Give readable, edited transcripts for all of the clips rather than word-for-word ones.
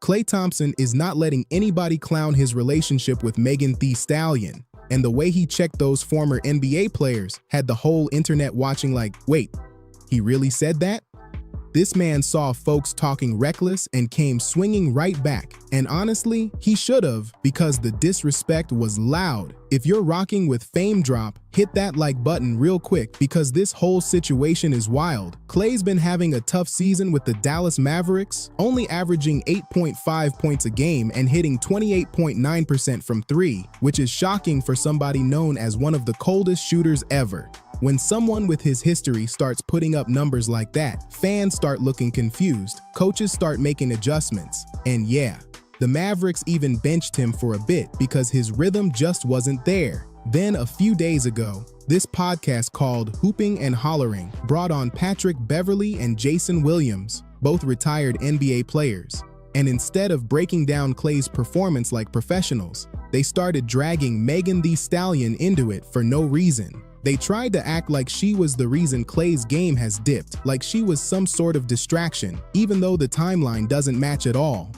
Klay Thompson is not letting anybody clown his relationship with Megan Thee Stallion, and the way he checked those former NBA players had the whole internet watching like, wait, he really said that? This man saw folks talking reckless and came swinging right back. And honestly, he should have, because the disrespect was loud. If you're rocking with Fame Drop, hit that like button real quick because this whole situation is wild. Klay's been having a tough season with the Dallas Mavericks, only averaging 8.5 points a game and hitting 28.9% from three, which is shocking for somebody known as one of the coldest shooters ever. When someone with his history starts putting up numbers like that, fans start looking confused, coaches start making adjustments, and yeah, the Mavericks even benched him for a bit because his rhythm just wasn't there. Then a few days ago, this podcast called Hooping and Hollering brought on Patrick Beverley and Jason Williams, both retired NBA players. And instead of breaking down Klay's performance like professionals, they started dragging Megan Thee Stallion into it for no reason. They tried to act like she was the reason Klay's game has dipped, like she was some sort of distraction, even though the timeline doesn't match at all.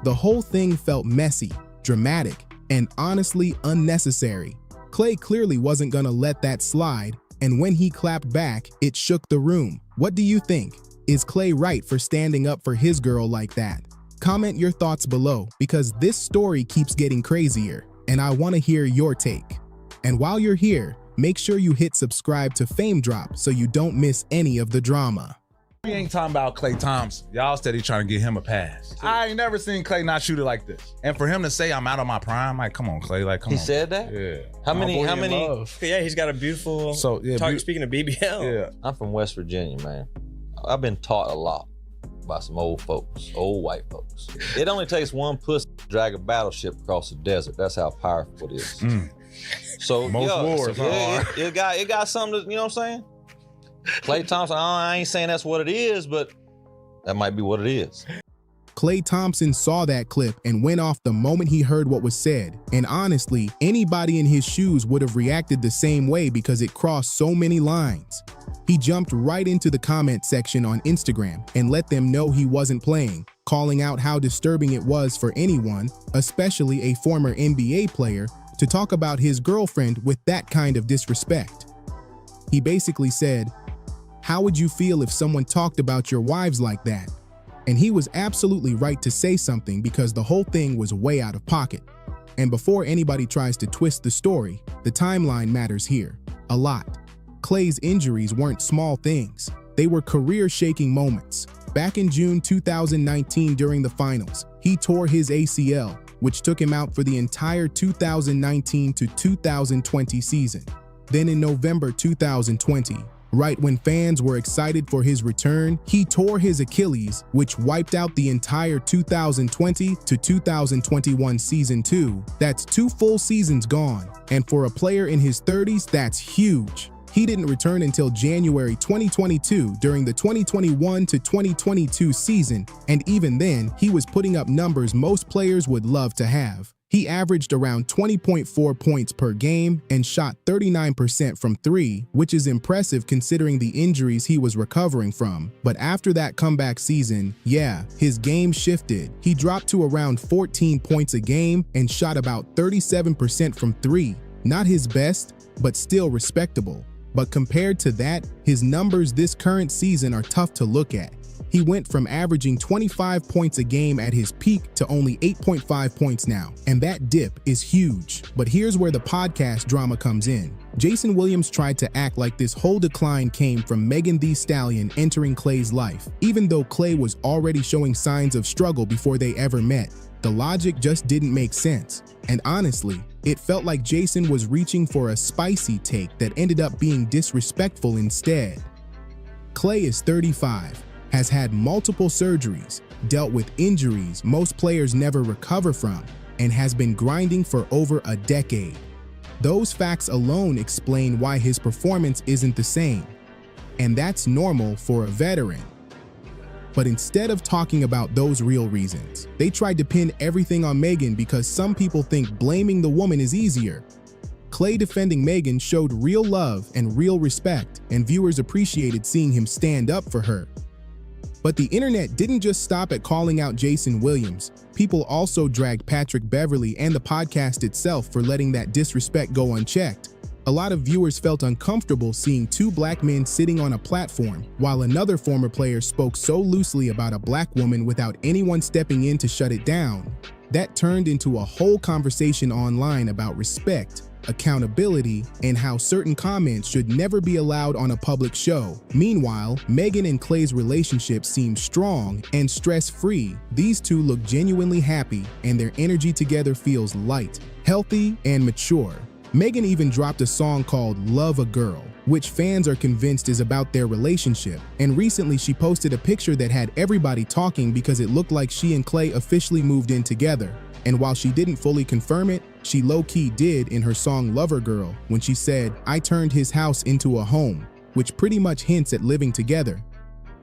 The whole thing felt messy, dramatic, and honestly unnecessary. Klay clearly wasn't gonna let that slide, and when he clapped back, it shook the room. What do you think? Is Klay right for standing up for his girl like that? Comment your thoughts below, because this story keeps getting crazier, and I want to hear your take. And while you're here, make sure you hit subscribe to Fame Drop so you don't miss any of the drama. We ain't talking about Klay Thompson. Y'all steady trying to get him a pass. I ain't never seen Klay not shoot it like this. And for him to say I'm out of my prime, like, come on, Klay, like, come on. He said that? Yeah. How many? Yeah, he's got a beautiful target. Speaking of BBL. Yeah. I'm from West Virginia, man. I've been taught a lot by some old folks, old white folks. It only takes one pussy to drag a battleship across the desert. That's how powerful it is. So Most wars it got something to, you know what I'm saying? Klay Thompson, I ain't saying that's what it is, but that might be what it is. Klay Thompson saw that clip and went off the moment he heard what was said. And honestly, anybody in his shoes would have reacted the same way because it crossed so many lines. He jumped right into the comment section on Instagram and let them know he wasn't playing, calling out how disturbing it was for anyone, especially a former NBA player, to talk about his girlfriend with that kind of disrespect. He basically said, "How would you feel if someone talked about your wives like that?" And he was absolutely right to say something because the whole thing was way out of pocket. And before anybody tries to twist the story, the timeline matters here, a lot. Klay's injuries weren't small things. They were career-shaking moments. Back in June 2019 during the finals, he tore his ACL, which took him out for the entire 2019 to 2020 season. Then in November 2020, right when fans were excited for his return, he tore his Achilles, which wiped out the entire 2020 to 2021 season too. That's 2 full seasons gone, and for a player in his 30s, that's huge. He didn't return until January 2022 during the 2021 to 2022 season, and even then, he was putting up numbers most players would love to have. He averaged around 20.4 points per game and shot 39% from three, which is impressive considering the injuries he was recovering from. But after that comeback season, yeah, his game shifted. He dropped to around 14 points a game and shot about 37% from three. Not his best, but still respectable. But compared to that, his numbers this current season are tough to look at. He went from averaging 25 points a game at his peak to only 8.5 points now, and that dip is huge. But here's where the podcast drama comes in. Jason Williams tried to act like this whole decline came from Megan Thee Stallion entering Klay's life, even though Klay was already showing signs of struggle before they ever met. The logic just didn't make sense. And honestly, it felt like Jason was reaching for a spicy take that ended up being disrespectful instead. Klay is 35, has had multiple surgeries, dealt with injuries most players never recover from, and has been grinding for over a decade. Those facts alone explain why his performance isn't the same. And that's normal for a veteran. But instead of talking about those real reasons, they tried to pin everything on Megan because some people think blaming the woman is easier. Klay defending Megan showed real love and real respect, and viewers appreciated seeing him stand up for her. But the internet didn't just stop at calling out Jason Williams. People also dragged Patrick Beverley and the podcast itself for letting that disrespect go unchecked. A lot of viewers felt uncomfortable seeing two black men sitting on a platform, while another former player spoke so loosely about a black woman without anyone stepping in to shut it down. That turned into a whole conversation online about respect, accountability, and how certain comments should never be allowed on a public show. Meanwhile, Megan and Klay's relationship seemed strong and stress-free. These two look genuinely happy, and their energy together feels light, healthy, and mature. Megan even dropped a song called Love a Girl, which fans are convinced is about their relationship. And recently she posted a picture that had everybody talking because it looked like she and Klay officially moved in together. And while she didn't fully confirm it, she low-key did in her song Lover Girl when she said, "I turned his house into a home," which pretty much hints at living together.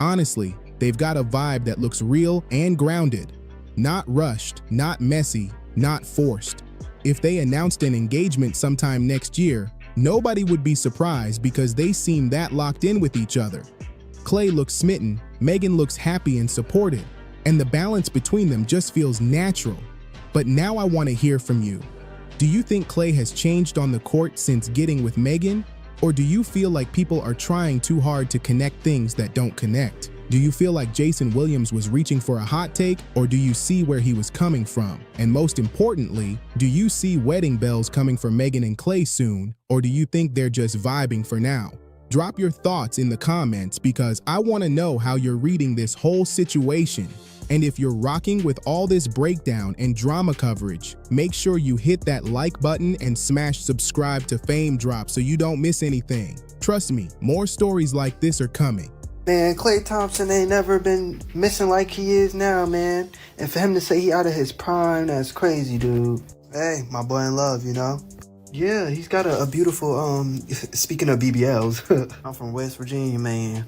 Honestly, they've got a vibe that looks real and grounded. Not rushed, not messy, not forced. If they announced an engagement sometime next year, nobody would be surprised because they seem that locked in with each other. Klay looks smitten, Megan looks happy and supported, and the balance between them just feels natural. But now I want to hear from you. Do you think Klay has changed on the court since getting with Megan? Or do you feel like people are trying too hard to connect things that don't connect? Do you feel like Jason Williams was reaching for a hot take, or do you see where he was coming from? And most importantly, do you see wedding bells coming for Megan and Klay soon, or do you think they're just vibing for now? Drop your thoughts in the comments because I want to know how you're reading this whole situation. And if you're rocking with all this breakdown and drama coverage, make sure you hit that like button and smash subscribe to Fame Drop so you don't miss anything. Trust me, more stories like this are coming. Man, Klay Thompson ain't never been missing like he is now, man. And for him to say he out of his prime, that's crazy, dude. Hey, my boy in love, you know? Yeah, he's got a beautiful, speaking of BBLs, I'm from West Virginia, man.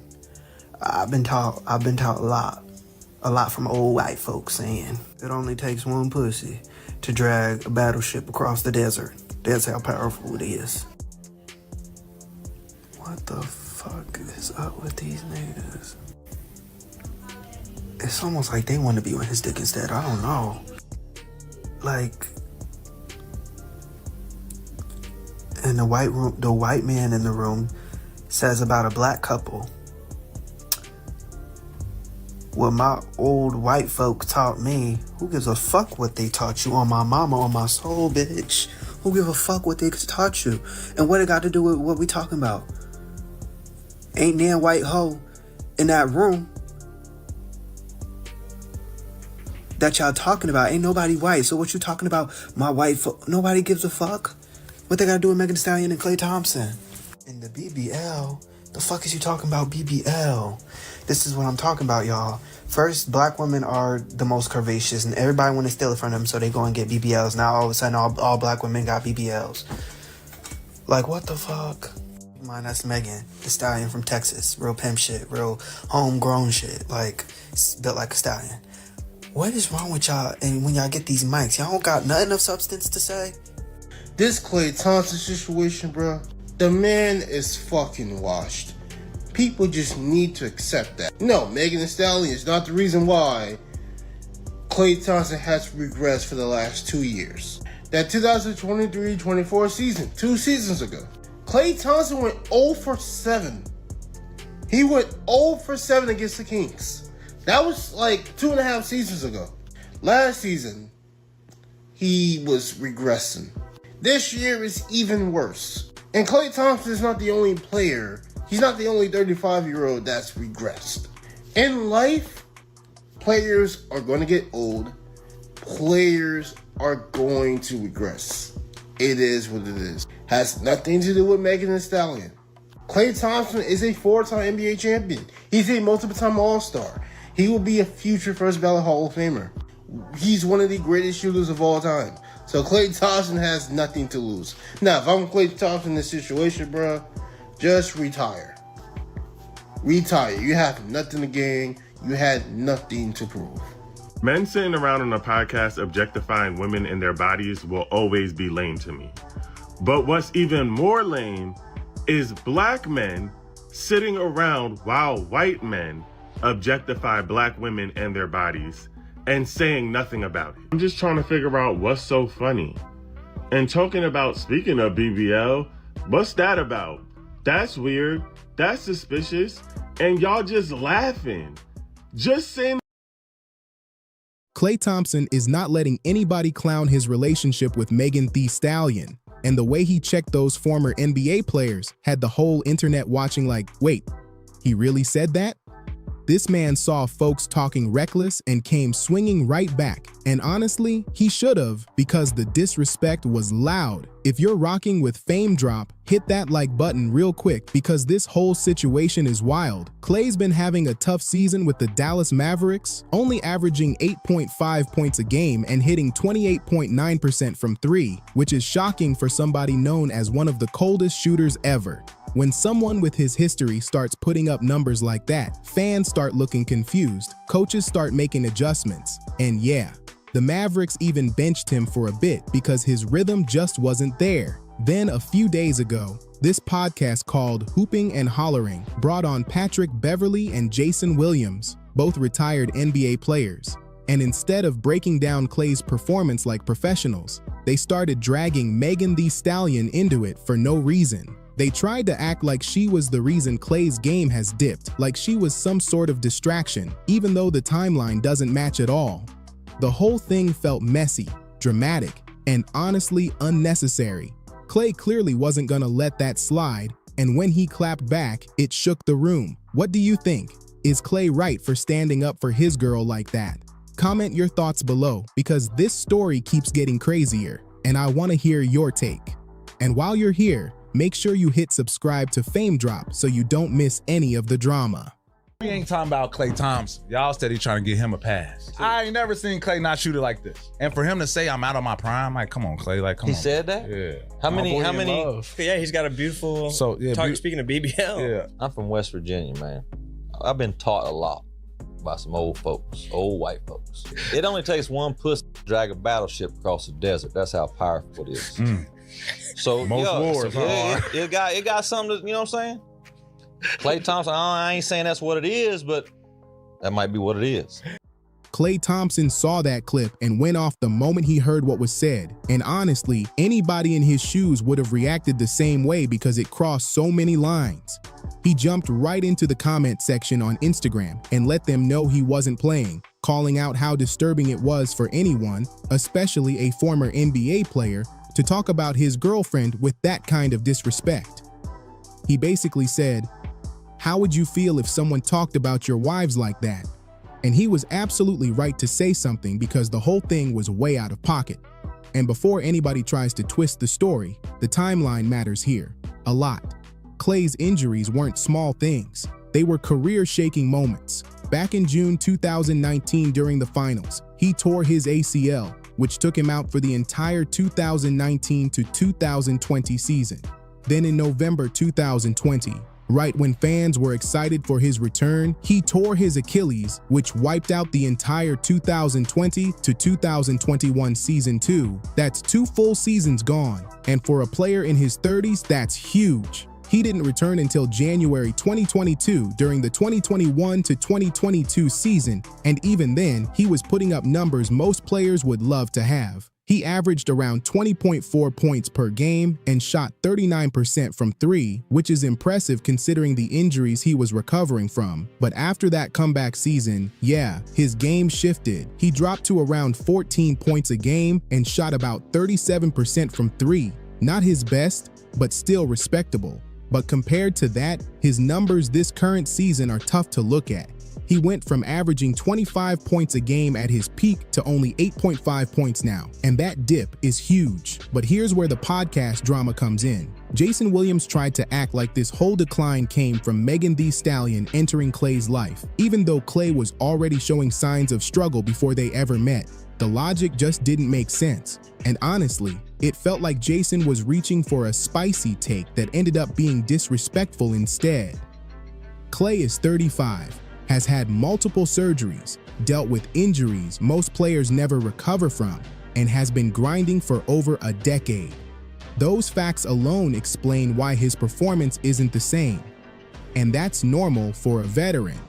I've been taught a lot from old white folks saying it only takes one pussy to drag a battleship across the desert. That's how powerful it is. What the fuck is up with these niggas? It's almost like they want to be on his dick instead. I don't know. Like, in the white man in the room says about a black couple, what my old white folk taught me, who gives a fuck what they taught you? On my mama, on my soul, bitch. Who give a fuck what they taught you? And what it got to do with what we talking about? Ain't that white hoe in that room that y'all talking about? Ain't nobody white. So what you talking about? My white folk. Nobody gives a fuck. What they got to do with Megan Thee Stallion and Klay Thompson? And the BBL. The fuck is you talking about BBL? This is what I'm talking about, y'all. First, black women are the most curvaceous, and everybody want to steal it from them, so they go and get BBLs. Now all of a sudden, all black women got BBLs. Like, what the fuck? Mind, that's Megan Thee Stallion from Texas. Real pimp shit, real homegrown shit, like built like a stallion. What is wrong with y'all? And when y'all get these mics, y'all don't got nothing of substance to say? This Klay Thompson situation, bro, the man is fucking washed. People just need to accept that. No, Megan Thee Stallion is not the reason why Klay Thompson has regressed for the last 2 years. That 2023-24 season, 2 seasons ago, Klay Thompson went 0 for 7. He went 0 for 7 against the Kings. That was like 2.5 seasons ago. Last season, he was regressing. This year is even worse. And Klay Thompson is not the only player. He's not the only 35-year-old that's regressed. In life, players are going to get old. Players are going to regress. It is what it is. Has nothing to do with Megan Thee Stallion. Klay Thompson is a 4-time NBA champion. He's a multiple-time All-Star. He will be a future first ballot Hall of Famer. He's one of the greatest shooters of all time. So Klay Thompson has nothing to lose. Now, if I'm Klay Thompson in this situation, bro, just retire. Retire. You have nothing to gain. You had nothing to prove. Men sitting around on a podcast objectifying women and their bodies will always be lame to me. But what's even more lame is black men sitting around while white men objectify black women and their bodies and saying nothing about it. I'm just trying to figure out what's so funny. And talking about, speaking of BBL, what's that about? That's weird. That's suspicious. And y'all just laughing. Just saying. Klay Thompson is not letting anybody clown his relationship with Megan Thee Stallion, and the way he checked those former NBA players had the whole internet watching like, wait, he really said that? This man saw folks talking reckless and came swinging right back. And honestly, he should have, because the disrespect was loud. If you're rocking with Fame Drop, hit that like button real quick because this whole situation is wild. Klay's been having a tough season with the Dallas Mavericks, only averaging 8.5 points a game and hitting 28.9% from three, which is shocking for somebody known as one of the coldest shooters ever. When someone with his history starts putting up numbers like that, fans start looking confused, coaches start making adjustments, and yeah, the Mavericks even benched him for a bit because his rhythm just wasn't there. Then a few days ago, this podcast called Hooping and Hollering brought on Patrick Beverley and Jason Williams, both retired NBA players. And instead of breaking down Klay's performance like professionals, they started dragging Megan Thee Stallion into it for no reason. They tried to act like she was the reason Klay's game has dipped, like she was some sort of distraction, even though the timeline doesn't match at all. The whole thing felt messy, dramatic, and honestly unnecessary. Klay clearly wasn't gonna let that slide, and when he clapped back, it shook the room. What do you think? Is Klay right for standing up for his girl like that? Comment your thoughts below, because this story keeps getting crazier, and I want to hear your take. And while you're here, make sure you hit subscribe to Fame Drop so you don't miss any of the drama. We ain't talking about Klay Thompson. Y'all steady trying to get him a pass. I ain't never seen Klay not shoot it like this. And for him to say I'm out of my prime, like, come on, Klay, like, come on. He said that? Yeah. How many? Yeah, he's got a beautiful, speaking of BBL. Yeah. I'm from West Virginia, man. I've been taught a lot by some old folks, old white folks. It only takes one pussy to drag a battleship across the desert. That's how powerful it is. So most wars it got something to, you know what I'm saying? Klay Thompson, I ain't saying that's what it is, but that might be what it is. Klay Thompson saw that clip and went off the moment he heard what was said. And honestly, anybody in his shoes would have reacted the same way because it crossed so many lines. He jumped right into the comment section on Instagram and let them know he wasn't playing, calling out how disturbing it was for anyone, especially a former NBA player, to talk about his girlfriend with that kind of disrespect. He basically said, "How would you feel if someone talked about your wives like that?" And he was absolutely right to say something because the whole thing was way out of pocket. And before anybody tries to twist the story, the timeline matters here, a lot. Klay's injuries weren't small things. They were career-shaking moments. Back in June 2019 during the finals, he tore his ACL, which took him out for the entire 2019 to 2020 season. Then in November 2020, right when fans were excited for his return, he tore his Achilles, which wiped out the entire 2020 to 2021 season 2. That's 2 full seasons gone, and for a player in his 30s, that's huge. He didn't return until January 2022 during the 2021 to 2022 season, and even then, he was putting up numbers most players would love to have. He averaged around 20.4 points per game and shot 39% from three, which is impressive considering the injuries he was recovering from. But after that comeback season, yeah, his game shifted. He dropped to around 14 points a game and shot about 37% from three. Not his best, but still respectable. But compared to that, his numbers this current season are tough to look at. He went from averaging 25 points a game at his peak to only 8.5 points now, and that dip is huge. But here's where the podcast drama comes in. Jason Williams tried to act like this whole decline came from Megan Thee Stallion entering Klay's life, even though Klay was already showing signs of struggle before they ever met. The logic just didn't make sense. And honestly, it felt like Jason was reaching for a spicy take that ended up being disrespectful instead. Klay is 35, has had multiple surgeries, dealt with injuries most players never recover from, and has been grinding for over a decade. Those facts alone explain why his performance isn't the same. And that's normal for a veteran.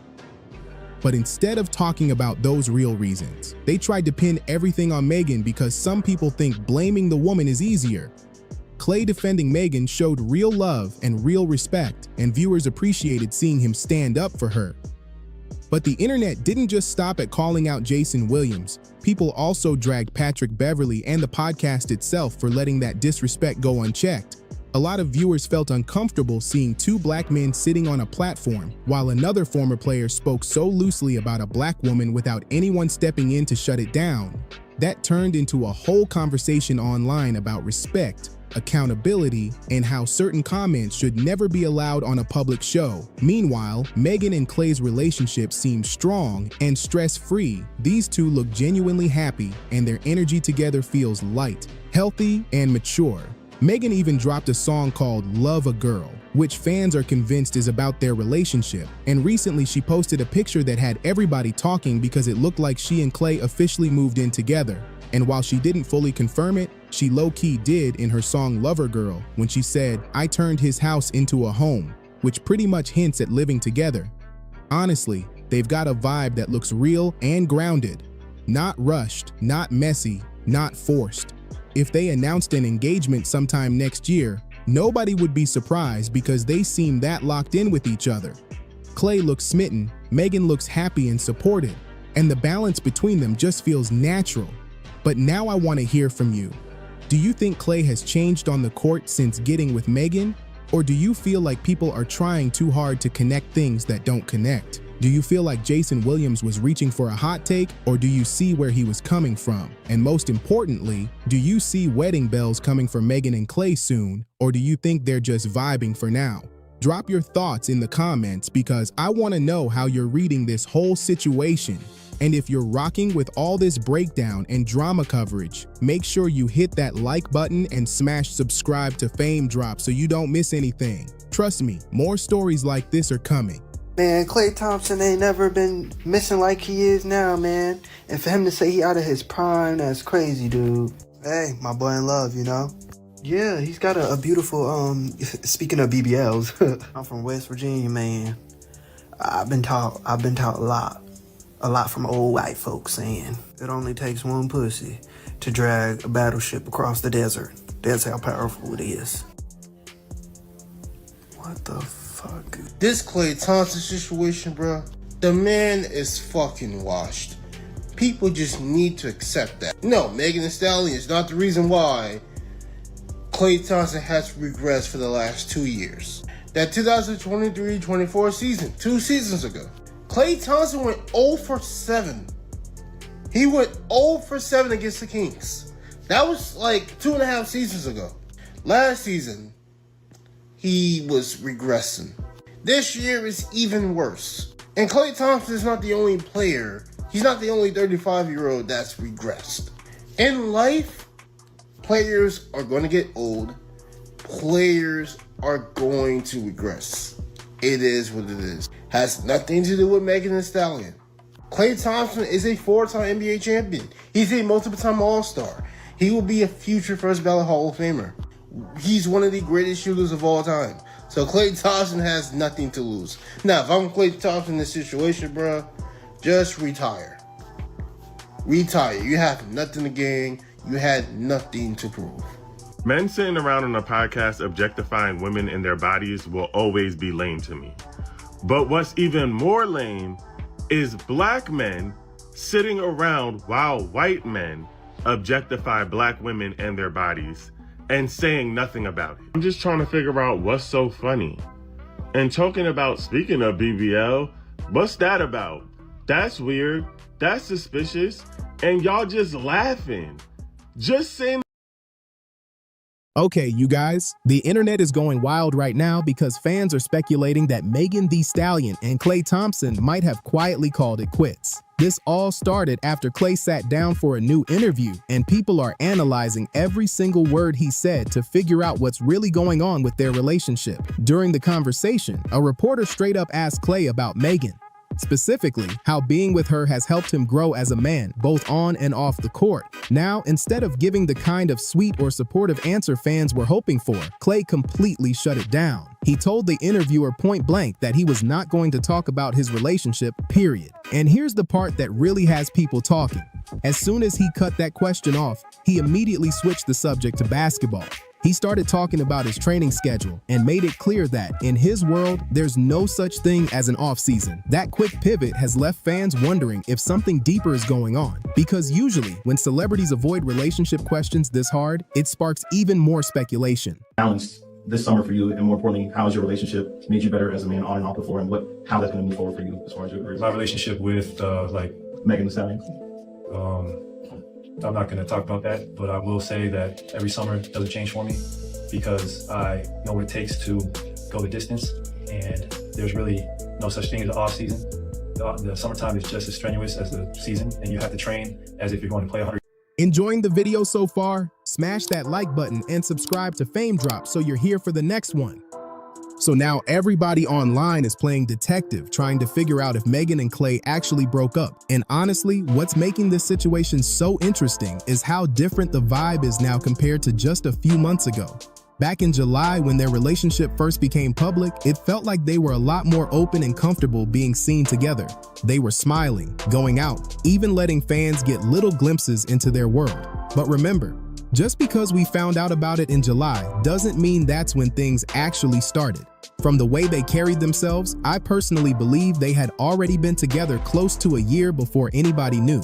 But instead of talking about those real reasons, they tried to pin everything on Megan because some people think blaming the woman is easier. Klay defending Megan showed real love and real respect, and viewers appreciated seeing him stand up for her. But the internet didn't just stop at calling out Jason Williams. People also dragged Patrick Beverley and the podcast itself for letting that disrespect go unchecked. A lot of viewers felt uncomfortable seeing two black men sitting on a platform, while another former player spoke so loosely about a black woman without anyone stepping in to shut it down. That turned into a whole conversation online about respect, accountability, and how certain comments should never be allowed on a public show. Meanwhile, Megan and Klay's relationship seems strong and stress-free. These two look genuinely happy, and their energy together feels light, healthy, and mature. Megan even dropped a song called Love a Girl, which fans are convinced is about their relationship, and recently she posted a picture that had everybody talking because it looked like she and Klay officially moved in together. And while she didn't fully confirm it, she low-key did in her song Lover Girl when she said, "I turned his house into a home," which pretty much hints at living together. Honestly, they've got a vibe that looks real and grounded. Not rushed, not messy, not forced. If they announced an engagement sometime next year, nobody would be surprised because they seem that locked in with each other. Klay looks smitten, Megan looks happy and supported, and the balance between them just feels natural. But now I want to hear from you. Do you think Klay has changed on the court since getting with Megan? Or do you feel like people are trying too hard to connect things that don't connect? Do you feel like Jason Williams was reaching for a hot take, or do you see where he was coming from? And most importantly, do you see wedding bells coming for Megan and Klay soon, or do you think they're just vibing for now? Drop your thoughts in the comments because I want to know how you're reading this whole situation. And if you're rocking with all this breakdown and drama coverage, make sure you hit that like button and smash subscribe to Fame Drop so you don't miss anything. Trust me, more stories like this are coming. Man, Klay Thompson ain't never been missing like he is now, man. And for him to say he out of his prime, that's crazy, dude. Hey, my boy in love, you know? Yeah, he's got a beautiful, speaking of BBLs, I'm from West Virginia, man. I've been taught a lot from old white folks saying it only takes one pussy to drag a battleship across the desert. That's how powerful it is. What the fuck? This Klay Thompson situation, bro, the man is fucking washed. People just need to accept that. No, Megan Thee Stallion is not the reason why Klay Thompson has regressed for the last 2 years. That 2023-24 season, 2 seasons ago, Klay Thompson went 0 for 7. He went 0 for 7 against the Kings. That was like 2.5 seasons ago. Last season, he was regressing. This year is even worse. And Klay Thompson is not the only player. He's not the only 35-year-old that's regressed. In life, players are going to get old. Players are going to regress. It is what it is. Has nothing to do with Megan Thee Stallion. Klay Thompson is a 4-time NBA champion. He's a multiple-time All-Star. He will be a future first ballot Hall of Famer. He's one of the greatest shooters of all time. So Klay Thompson has nothing to lose. Now, if I'm Klay Thompson in this situation, bro, just retire. Retire. You have nothing to gain. You had nothing to prove. Men sitting around on a podcast objectifying women and their bodies will always be lame to me. But what's even more lame is black men sitting around while white men objectify black women and their bodies and saying nothing about it. I'm just trying to figure out what's so funny. And talking about, speaking of BBL, what's that about? That's weird. That's suspicious. And y'all just laughing. Just saying. Okay, you guys, the internet is going wild right now because fans are speculating that Megan Thee Stallion and Klay Thompson might have quietly called it quits. This all started after Klay sat down for a new interview, and people are analyzing every single word he said to figure out what's really going on with their relationship. During the conversation, a reporter straight up asked Klay about Megan. Specifically, how being with her has helped him grow as a man, both on and off the court. Now, instead of giving the kind of sweet or supportive answer fans were hoping for, Klay completely shut it down. He told the interviewer point blank that he was not going to talk about his relationship, period. And here's the part that really has people talking. As soon as he cut that question off, he immediately switched the subject to basketball. He started talking about his training schedule and made it clear that, in his world, there's no such thing as an off-season. That quick pivot has left fans wondering if something deeper is going on. Because usually, when celebrities avoid relationship questions this hard, it sparks even more speculation. Balanced this summer for you, and more importantly, how has your relationship made you better as a man on and off the floor, and how that's going to move forward for you as far as your career? My relationship with Megan Thee Stallion. I'm not going to talk about that, but I will say that every summer doesn't change for me because I know what it takes to go the distance, and there's really no such thing as the off season. The summertime is just as strenuous as the season, and you have to train as if you're going to play 100. Enjoying the video so far? Smash that like button and subscribe to Fame Drop so you're here for the next one. So now everybody online is playing detective, trying to figure out if Megan and Klay actually broke up. And honestly, what's making this situation so interesting is how different the vibe is now compared to just a few months ago. Back in July, when their relationship first became public, it felt like they were a lot more open and comfortable being seen together. They were smiling, going out, even letting fans get little glimpses into their world. But remember, just because we found out about it in July doesn't mean that's when things actually started. From the way they carried themselves, I personally believe they had already been together close to a year before anybody knew.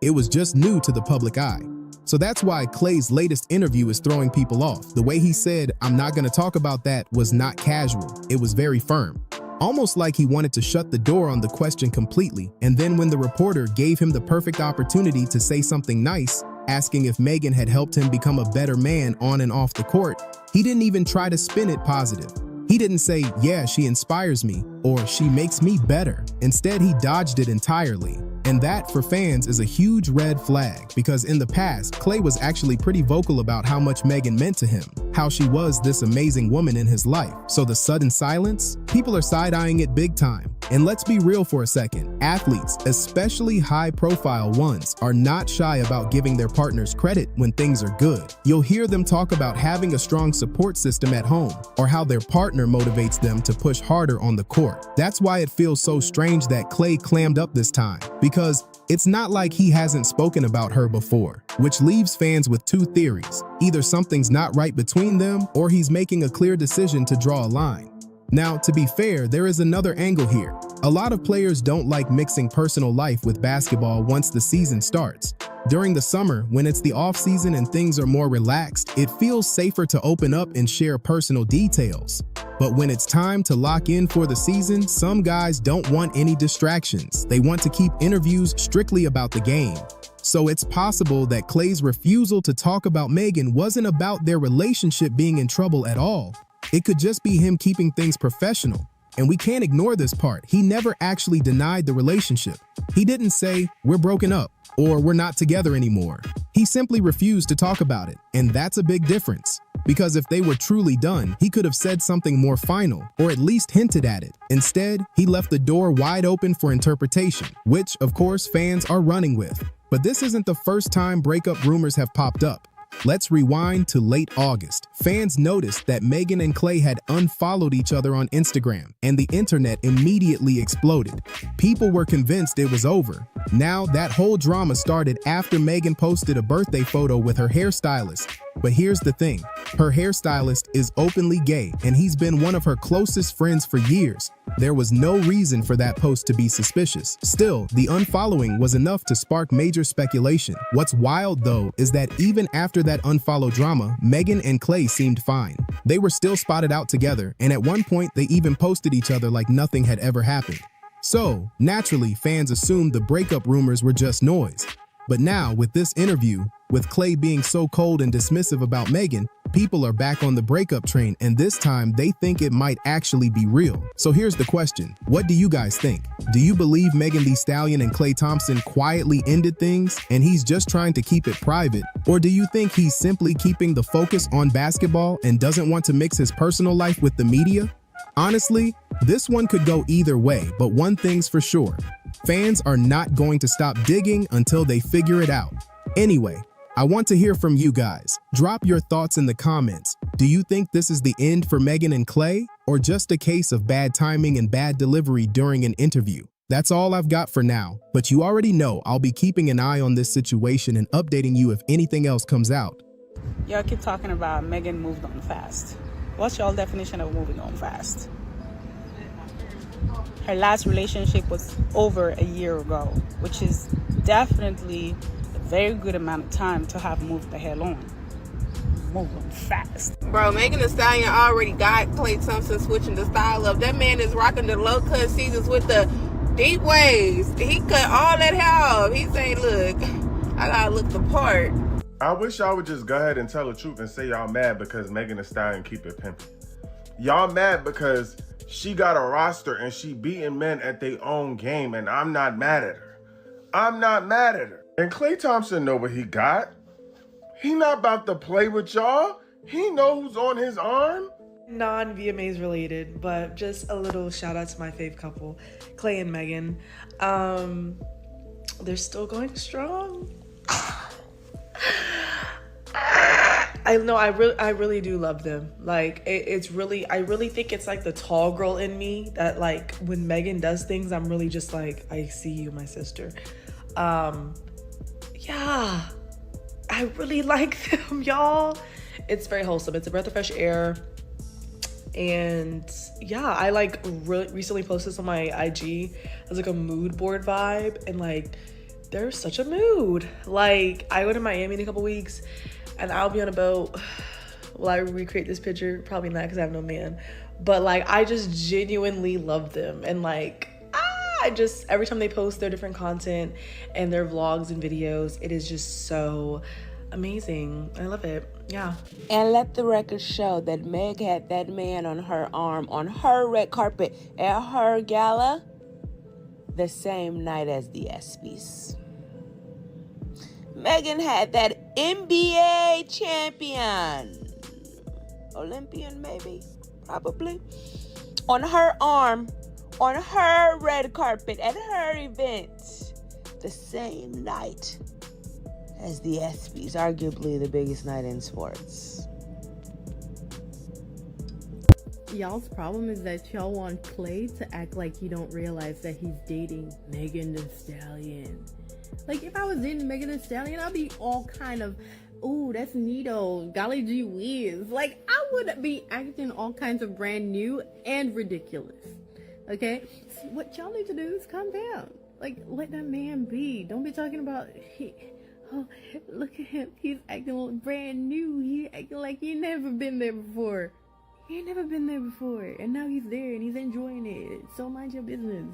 It was just new to the public eye. So that's why Klay's latest interview is throwing people off. The way he said, "I'm not going to talk about that," was not casual. It was very firm. Almost like he wanted to shut the door on the question completely. And then when the reporter gave him the perfect opportunity to say something nice, asking if Megan had helped him become a better man on and off the court, he didn't even try to spin it positive. He didn't say, "Yeah, she inspires me," or "she makes me better." Instead, he dodged it entirely. And that, for fans, is a huge red flag, because in the past, Klay was actually pretty vocal about how much Megan meant to him, how she was this amazing woman in his life. So the sudden silence? People are side-eyeing it big time. And let's be real for a second. Athletes, especially high-profile ones, are not shy about giving their partners credit when things are good. You'll hear them talk about having a strong support system at home, or how their partner motivates them to push harder on the court. That's why it feels so strange that Klay clammed up this time, because it's not like he hasn't spoken about her before, which leaves fans with two theories. Either something's not right between them, or he's making a clear decision to draw a line. Now, to be fair, there is another angle here. A lot of players don't like mixing personal life with basketball once the season starts. During the summer, when it's the off-season and things are more relaxed, it feels safer to open up and share personal details. But when it's time to lock in for the season, some guys don't want any distractions. They want to keep interviews strictly about the game. So it's possible that Klay's refusal to talk about Megan wasn't about their relationship being in trouble at all. It could just be him keeping things professional. And we can't ignore this part. He never actually denied the relationship. He didn't say, "We're broken up," or "We're not together anymore." He simply refused to talk about it. And that's a big difference. Because if they were truly done, he could have said something more final, or at least hinted at it. Instead, he left the door wide open for interpretation, which, of course, fans are running with. But this isn't the first time breakup rumors have popped up. Let's rewind to late August. Fans noticed that Megan and Klay had unfollowed each other on Instagram, and the internet immediately exploded. People were convinced it was over. Now, that whole drama started after Megan posted a birthday photo with her hairstylist. But here's the thing, her hairstylist is openly gay, and he's been one of her closest friends for years. There was no reason for that post to be suspicious. Still, the unfollowing was enough to spark major speculation. What's wild, though, is that even after that unfollow drama, Megan and Klay seemed fine. They were still spotted out together, and at one point, they even posted each other like nothing had ever happened. So, naturally, fans assumed the breakup rumors were just noise. But now, with this interview, with Klay being so cold and dismissive about Megan, people are back on the breakup train, and this time they think it might actually be real. So here's the question. What do you guys think? Do you believe Megan Thee Stallion and Klay Thompson quietly ended things and he's just trying to keep it private? Or do you think he's simply keeping the focus on basketball and doesn't want to mix his personal life with the media? Honestly, this one could go either way, but one thing's for sure. Fans are not going to stop digging until they figure it out. Anyway, I want to hear from you guys. Drop your thoughts in the comments. Do you think this is the end for Megan and Klay, or just a case of bad timing and bad delivery during an interview? That's all I've got for now, but you already know I'll be keeping an eye on this situation and updating you if anything else comes out. Y'all keep talking about Megan moved on fast. What's your definition of moving on fast? Her last relationship was over a year ago, which is definitely a very good amount of time to have moved the hell on. Move on fast. Bro, Megan Thee Stallion already got Klay Thompson switching the style up. That man is rocking the low-cut seasons with the deep waves. He cut all that hair off. He's saying, look, I gotta look the part. I wish y'all would just go ahead and tell the truth and say y'all mad because Megan Thee Stallion keep it pimping. Y'all mad because she got a roster and she beating men at their own game, and I'm not mad at her. I'm not mad at her. And Klay Thompson know what he got. He not about to play with y'all. He know who's on his arm. Non-VMAs related, but just a little shout out to my fave couple, Klay and Megan. They're still going strong. I know, I really do love them. Like, it's really, I really think it's like the tall girl in me that, like, when Megan does things, I'm really just like, I see you, my sister. Yeah, I really like them, y'all. It's very wholesome. It's a breath of fresh air. And yeah, I like recently posted this on my IG as like a mood board vibe, and like, they're such a mood. Like, I go to Miami in a couple weeks and I'll be on a boat. Will I recreate this picture? Probably not, because I have no man. But like, I just genuinely love them. And like, I just, every time they post their different content and their vlogs and videos, it is just so amazing. I love it. Yeah. And let the record show that Meg had that man on her arm on her red carpet at her gala the same night as the ESPYs. Megan had that NBA champion, Olympian maybe, probably, on her arm, on her red carpet at her event, the same night as the ESPYs, arguably the biggest night in sports. Y'all's problem is that y'all want Klay to act like you don't realize that he's dating Megan Thee Stallion. Like, if I was dating Megan Thee Stallion, I'd be all kind of, ooh, that's neato, golly gee whiz. Like, I would be acting all kinds of brand new and ridiculous. Okay? So what y'all need to do is calm down. Like, let that man be. Don't be talking about, oh, look at him. He's acting brand new. He's acting like he never been there before. He ain't never been there before. And now he's there and he's enjoying it. So mind your business.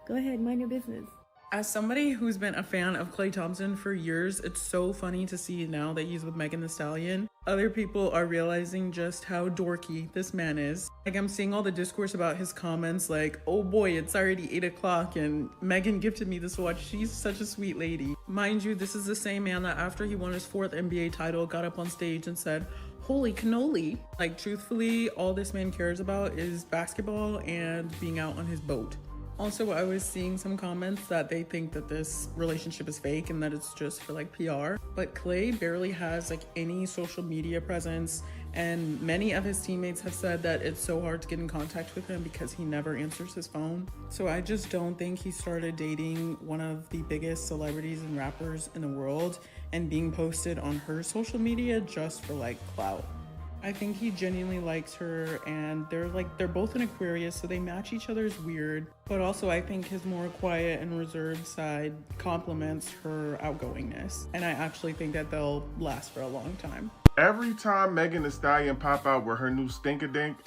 Go ahead, mind your business. As somebody who's been a fan of Klay Thompson for years, it's so funny to see now that he's with Megan Thee Stallion. Other people are realizing just how dorky this man is. Like, I'm seeing all the discourse about his comments like, oh boy, it's already 8 o'clock and Megan gifted me this watch. She's such a sweet lady. Mind you, this is the same man that after he won his 4th NBA title, got up on stage and said, holy cannoli. Like, truthfully, all this man cares about is basketball and being out on his boat. Also, I was seeing some comments that they think that this relationship is fake and that it's just for like PR. But Klay barely has like any social media presence, and many of his teammates have said that it's so hard to get in contact with him because he never answers his phone. So I just don't think he started dating one of the biggest celebrities and rappers in the world and being posted on her social media just for like clout. I think he genuinely likes her, and they're both an Aquarius, so they match each other's weird. But also I think his more quiet and reserved side complements her outgoingness. And I actually think that they'll last for a long time. Every time Megan Thee Stallion pop out with her new Stink-a-Dink,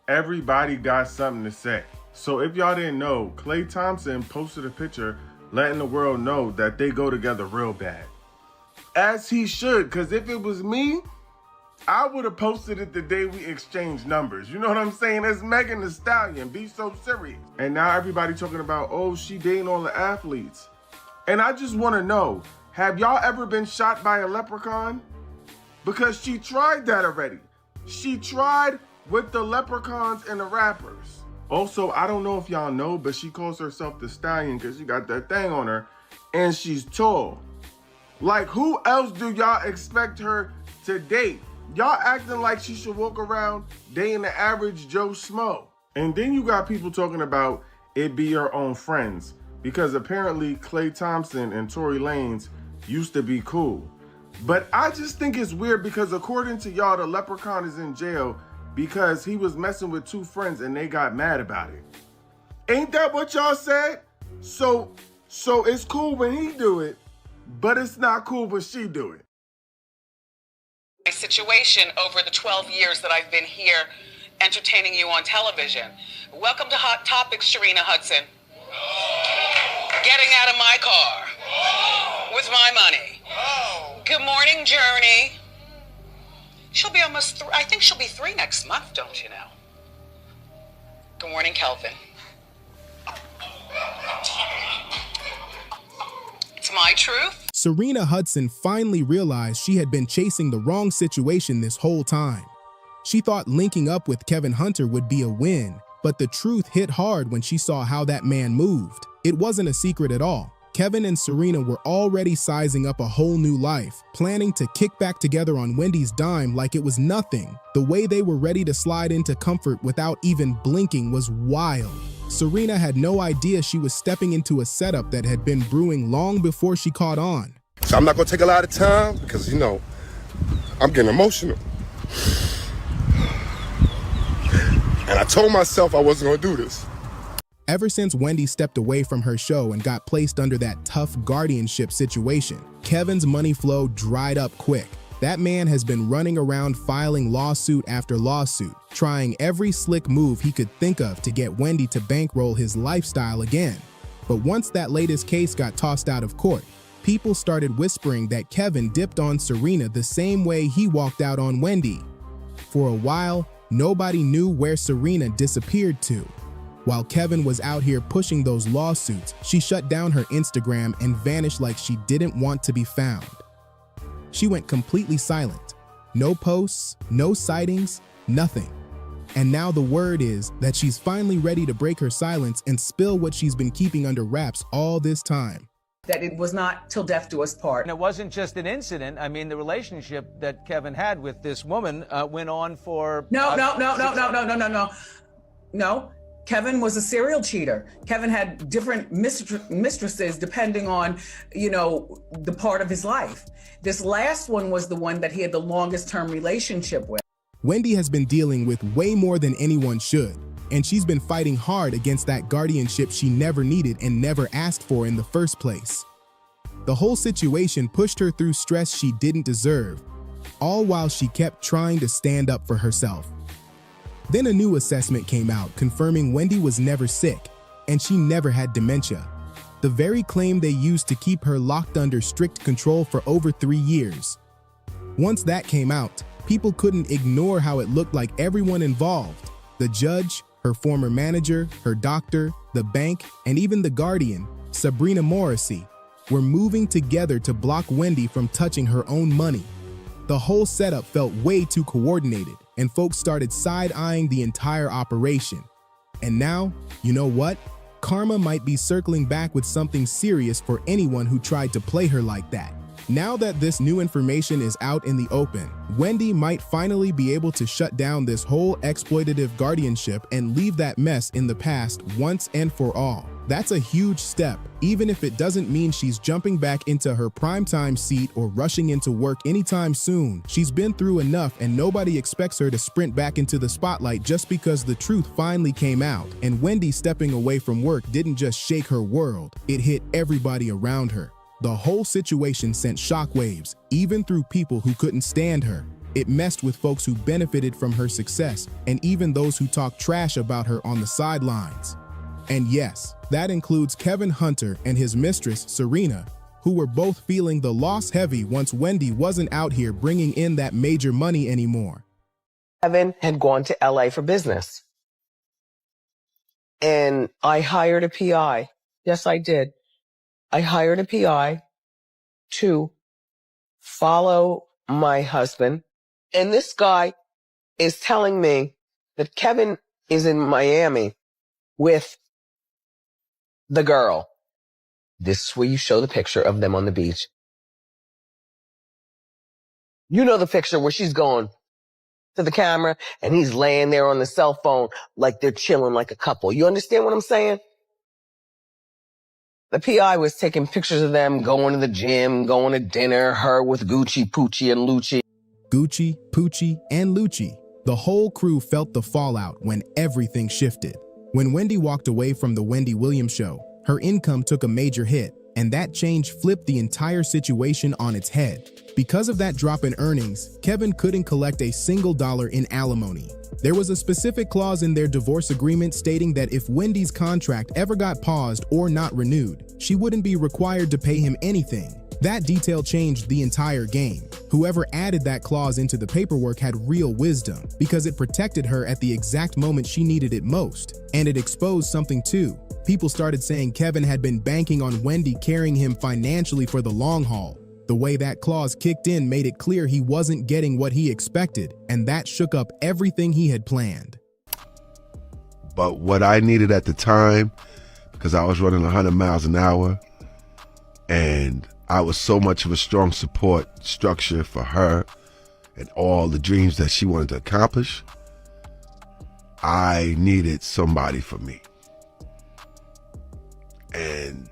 everybody got something to say. So if y'all didn't know, Klay Thompson posted a picture letting the world know that they go together real bad. As he should, because if it was me, I would have posted it the day we exchanged numbers. You know what I'm saying? It's Megan Thee Stallion. Be so serious. And now everybody talking about, oh, she dating all the athletes. And I just want to know, have y'all ever been shot by a leprechaun? Because she tried that already. She tried with the leprechauns and the rappers. Also, I don't know if y'all know, but she calls herself the Stallion because she got that thing on her and she's tall. Like, who else do y'all expect her to date? Y'all acting like she should walk around dating the average Joe Schmo. And then you got people talking about it be your own friends, because apparently Klay Thompson and Tory Lanez used to be cool. But I just think it's weird because according to y'all, the leprechaun is in jail because he was messing with two friends and they got mad about it. Ain't that what y'all said? So it's cool when he do it, but it's not cool when she do it. My situation over the 12 years that I've been here entertaining you on television. Welcome to Hot Topics, Sharina Hudson. Getting out of my car with my money. Good morning, Journey. She'll be almost I think she'll be 3 next month, don't you know? Good morning, Kelvin. It's my truth. Sharina Hudson finally realized she had been chasing the wrong situation this whole time. She thought linking up with Kevin Hunter would be a win, but the truth hit hard when she saw how that man moved. It wasn't a secret at all. Kevin and Sharina were already sizing up a whole new life, planning to kick back together on Wendy's dime like it was nothing. The way they were ready to slide into comfort without even blinking was wild. Sharina had no idea she was stepping into a setup that had been brewing long before she caught on. So I'm not gonna take a lot of time because, you know, I'm getting emotional. And I told myself I wasn't gonna do this. Ever since Wendy stepped away from her show and got placed under that tough guardianship situation, Kevin's money flow dried up quick. That man has been running around filing lawsuit after lawsuit, trying every slick move he could think of to get Wendy to bankroll his lifestyle again. But once that latest case got tossed out of court, people started whispering that Kevin dipped on Sharina the same way he walked out on Wendy. For a while, nobody knew where Sharina disappeared to. While Kevin was out here pushing those lawsuits, she shut down her Instagram and vanished like she didn't want to be found. She went completely silent. No posts, no sightings, nothing. And now the word is that she's finally ready to break her silence and spill what she's been keeping under wraps all this time. That it was not till death do us part. And it wasn't just an incident. I mean, the relationship that Kevin had with this woman went on for... No. Kevin was a serial cheater. Kevin had different mistresses depending on, you know, the part of his life. This last one was the one that he had the longest term relationship with. Wendy has been dealing with way more than anyone should, and she's been fighting hard against that guardianship she never needed and never asked for in the first place. The whole situation pushed her through stress she didn't deserve, all while she kept trying to stand up for herself. Then a new assessment came out confirming Wendy was never sick, and she never had dementia. The very claim they used to keep her locked under strict control for over 3 years. Once that came out, people couldn't ignore how it looked like everyone involved, the judge, her former manager, her doctor, the bank, and even the guardian, Sabrina Morrissey, were moving together to block Wendy from touching her own money. The whole setup felt way too coordinated, and folks started side-eyeing the entire operation. And now, you know what? Karma might be circling back with something serious for anyone who tried to play her like that. Now that this new information is out in the open, Wendy might finally be able to shut down this whole exploitative guardianship and leave that mess in the past once and for all. That's a huge step, even if it doesn't mean she's jumping back into her primetime seat or rushing into work anytime soon. She's been through enough and nobody expects her to sprint back into the spotlight just because the truth finally came out. And Wendy stepping away from work didn't just shake her world, it hit everybody around her. The whole situation sent shockwaves, even through people who couldn't stand her. It messed with folks who benefited from her success, and even those who talked trash about her on the sidelines. And yes, that includes Kevin Hunter and his mistress, Sharina, who were both feeling the loss heavy once Wendy wasn't out here bringing in that major money anymore. Kevin had gone to LA for business. And I hired a PI. Yes, I did. I hired a PI to follow my husband. And this guy is telling me that Kevin is in Miami with the girl. This is where you show the picture of them on the beach. You know the picture where she's going to the camera and he's laying there on the cell phone like they're chilling like a couple. You understand what I'm saying? The PI was taking pictures of them going to the gym, going to dinner, her with Gucci, Poochie, and Lucci. Gucci, Poochie, and Lucci. The whole crew felt the fallout when everything shifted. When Wendy walked away from the Wendy Williams show, her income took a major hit, and that change flipped the entire situation on its head. Because of that drop in earnings, Kevin couldn't collect a single dollar in alimony. There was a specific clause in their divorce agreement stating that if Wendy's contract ever got paused or not renewed, she wouldn't be required to pay him anything. That detail changed the entire game. Whoever added that clause into the paperwork had real wisdom, because it protected her at the exact moment she needed it most. And it exposed something too. People started saying Kevin had been banking on Wendy carrying him financially for the long haul. The way that clause kicked in made it clear he wasn't getting what he expected, and that shook up everything he had planned. But what I needed at the time, because I was running 100 miles an hour, and I was so much of a strong support structure for her and all the dreams that she wanted to accomplish, I needed somebody for me. And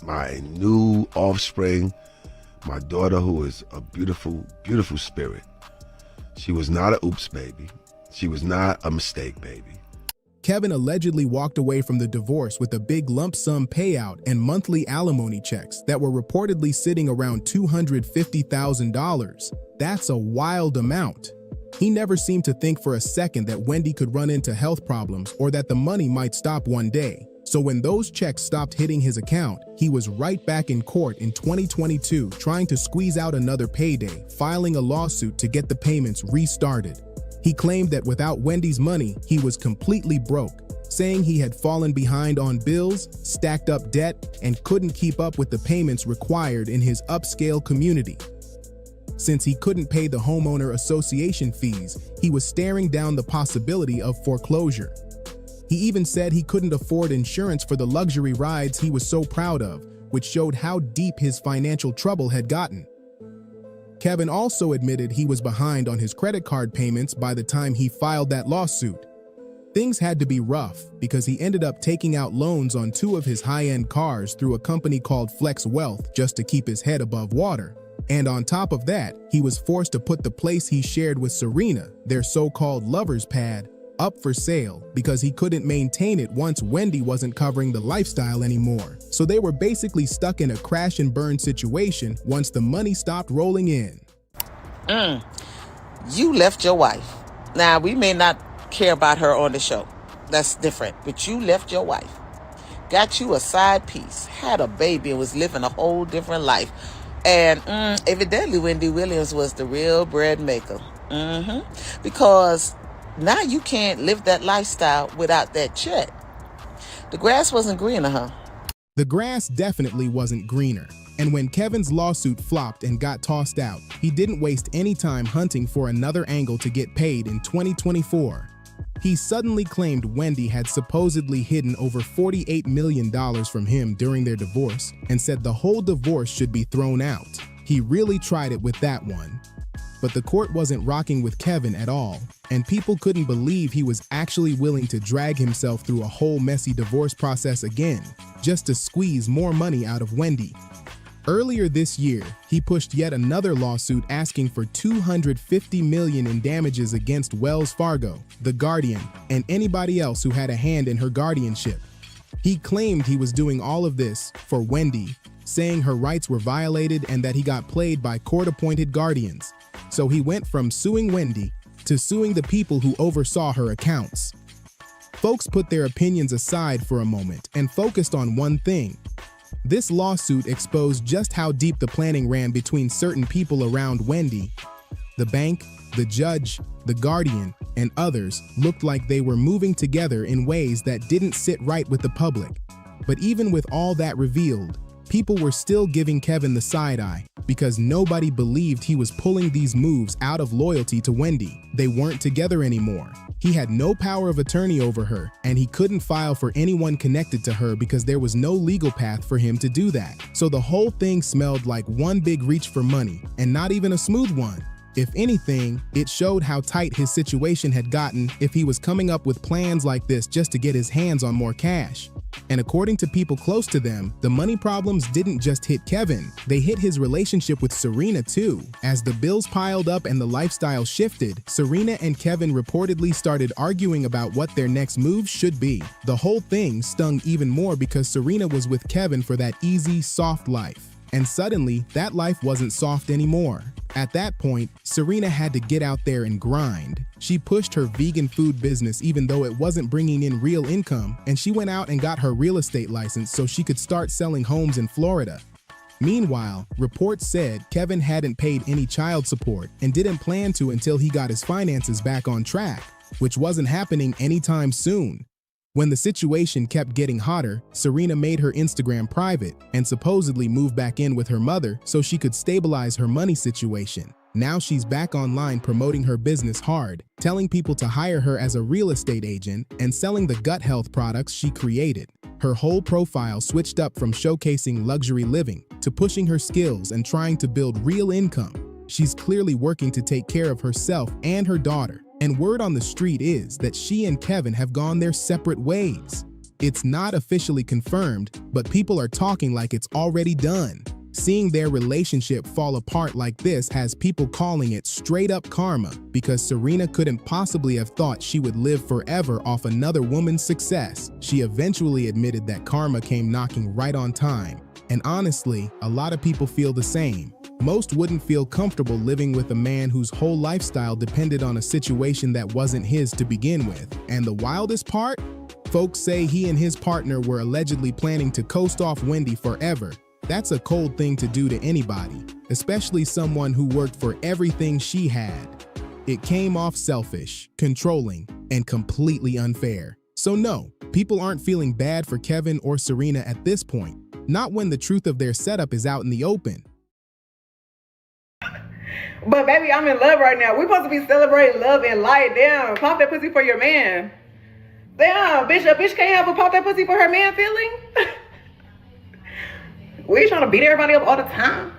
my new offspring, my daughter, who is a beautiful, beautiful spirit. She was not a oops baby. She was not a mistake baby. Kevin allegedly walked away from the divorce with a big lump sum payout and monthly alimony checks that were reportedly sitting around $250,000. That's a wild amount. He never seemed to think for a second that Wendy could run into health problems or that the money might stop one day. So when those checks stopped hitting his account, he was right back in court in 2022 trying to squeeze out another payday, filing a lawsuit to get the payments restarted. He claimed that without Wendy's money, he was completely broke, saying he had fallen behind on bills, stacked up debt, and couldn't keep up with the payments required in his upscale community. Since he couldn't pay the homeowner association fees, he was staring down the possibility of foreclosure. He even said he couldn't afford insurance for the luxury rides he was so proud of, which showed how deep his financial trouble had gotten. Kevin also admitted he was behind on his credit card payments by the time he filed that lawsuit. Things had to be rough because he ended up taking out loans on 2 of his high-end cars through a company called Flex Wealth just to keep his head above water. And on top of that, he was forced to put the place he shared with Serena, their so-called lover's pad, up for sale because he couldn't maintain it once Wendy wasn't covering the lifestyle anymore. So they were basically stuck in a crash and burn situation once the money stopped rolling in. You left your wife. Now, we may not care about her on the show. That's different. But you left your wife. Got you a side piece. Had a baby and was living a whole different life. And evidently Wendy Williams was the real bread maker. Because now you can't live that lifestyle without that check. The grass wasn't greener, huh? The grass definitely wasn't greener. And when Kevin's lawsuit flopped and got tossed out, he didn't waste any time hunting for another angle to get paid in 2024. He suddenly claimed Wendy had supposedly hidden over $48 million from him during their divorce and said the whole divorce should be thrown out. He really tried it with that one. But the court wasn't rocking with Kevin at all, and people couldn't believe he was actually willing to drag himself through a whole messy divorce process again, just to squeeze more money out of Wendy. Earlier this year, he pushed yet another lawsuit asking for $250 million in damages against Wells Fargo, The Guardian, and anybody else who had a hand in her guardianship. He claimed he was doing all of this for Wendy, saying her rights were violated and that he got played by court-appointed guardians. So he went from suing Wendy to suing the people who oversaw her accounts. Folks put their opinions aside for a moment and focused on one thing. This lawsuit exposed just how deep the planning ran between certain people around Wendy. The bank, the judge, the guardian, and others looked like they were moving together in ways that didn't sit right with the public. But even with all that revealed, people were still giving Kevin the side eye because nobody believed he was pulling these moves out of loyalty to Wendy. They weren't together anymore. He had no power of attorney over her, and he couldn't file for anyone connected to her because there was no legal path for him to do that. So the whole thing smelled like one big reach for money, and not even a smooth one. If anything, it showed how tight his situation had gotten if he was coming up with plans like this just to get his hands on more cash. And according to people close to them, the money problems didn't just hit Kevin, they hit his relationship with Serena too. As the bills piled up and the lifestyle shifted, Serena and Kevin reportedly started arguing about what their next moves should be. The whole thing stung even more because Serena was with Kevin for that easy, soft life. And suddenly, that life wasn't soft anymore. At that point, Serena had to get out there and grind. She pushed her vegan food business even though it wasn't bringing in real income, and she went out and got her real estate license so she could start selling homes in Florida. Meanwhile, reports said Kevin hadn't paid any child support and didn't plan to until he got his finances back on track, which wasn't happening anytime soon. When the situation kept getting hotter, Serena made her Instagram private and supposedly moved back in with her mother so she could stabilize her money situation. Now she's back online promoting her business hard, telling people to hire her as a real estate agent and selling the gut health products she created. Her whole profile switched up from showcasing luxury living to pushing her skills and trying to build real income. She's clearly working to take care of herself and her daughter. And word on the street is that she and Kevin have gone their separate ways. It's not officially confirmed, but people are talking like it's already done. Seeing their relationship fall apart like this has people calling it straight up karma because Serena couldn't possibly have thought she would live forever off another woman's success. She eventually admitted that karma came knocking right on time. And honestly, a lot of people feel the same. Most wouldn't feel comfortable living with a man whose whole lifestyle depended on a situation that wasn't his to begin with. And the wildest part? Folks say he and his partner were allegedly planning to coast off Wendy forever. That's a cold thing to do to anybody, especially someone who worked for everything she had. It came off selfish, controlling, and completely unfair. So no, people aren't feeling bad for Kevin or Serena at this point, not when the truth of their setup is out in the open. But baby, I'm in love right now. We're supposed to be celebrating love and light. Damn, pop that pussy for your man. Damn, bitch, a bitch can't have a pop that pussy for her man feeling? We trying to beat everybody up all the time.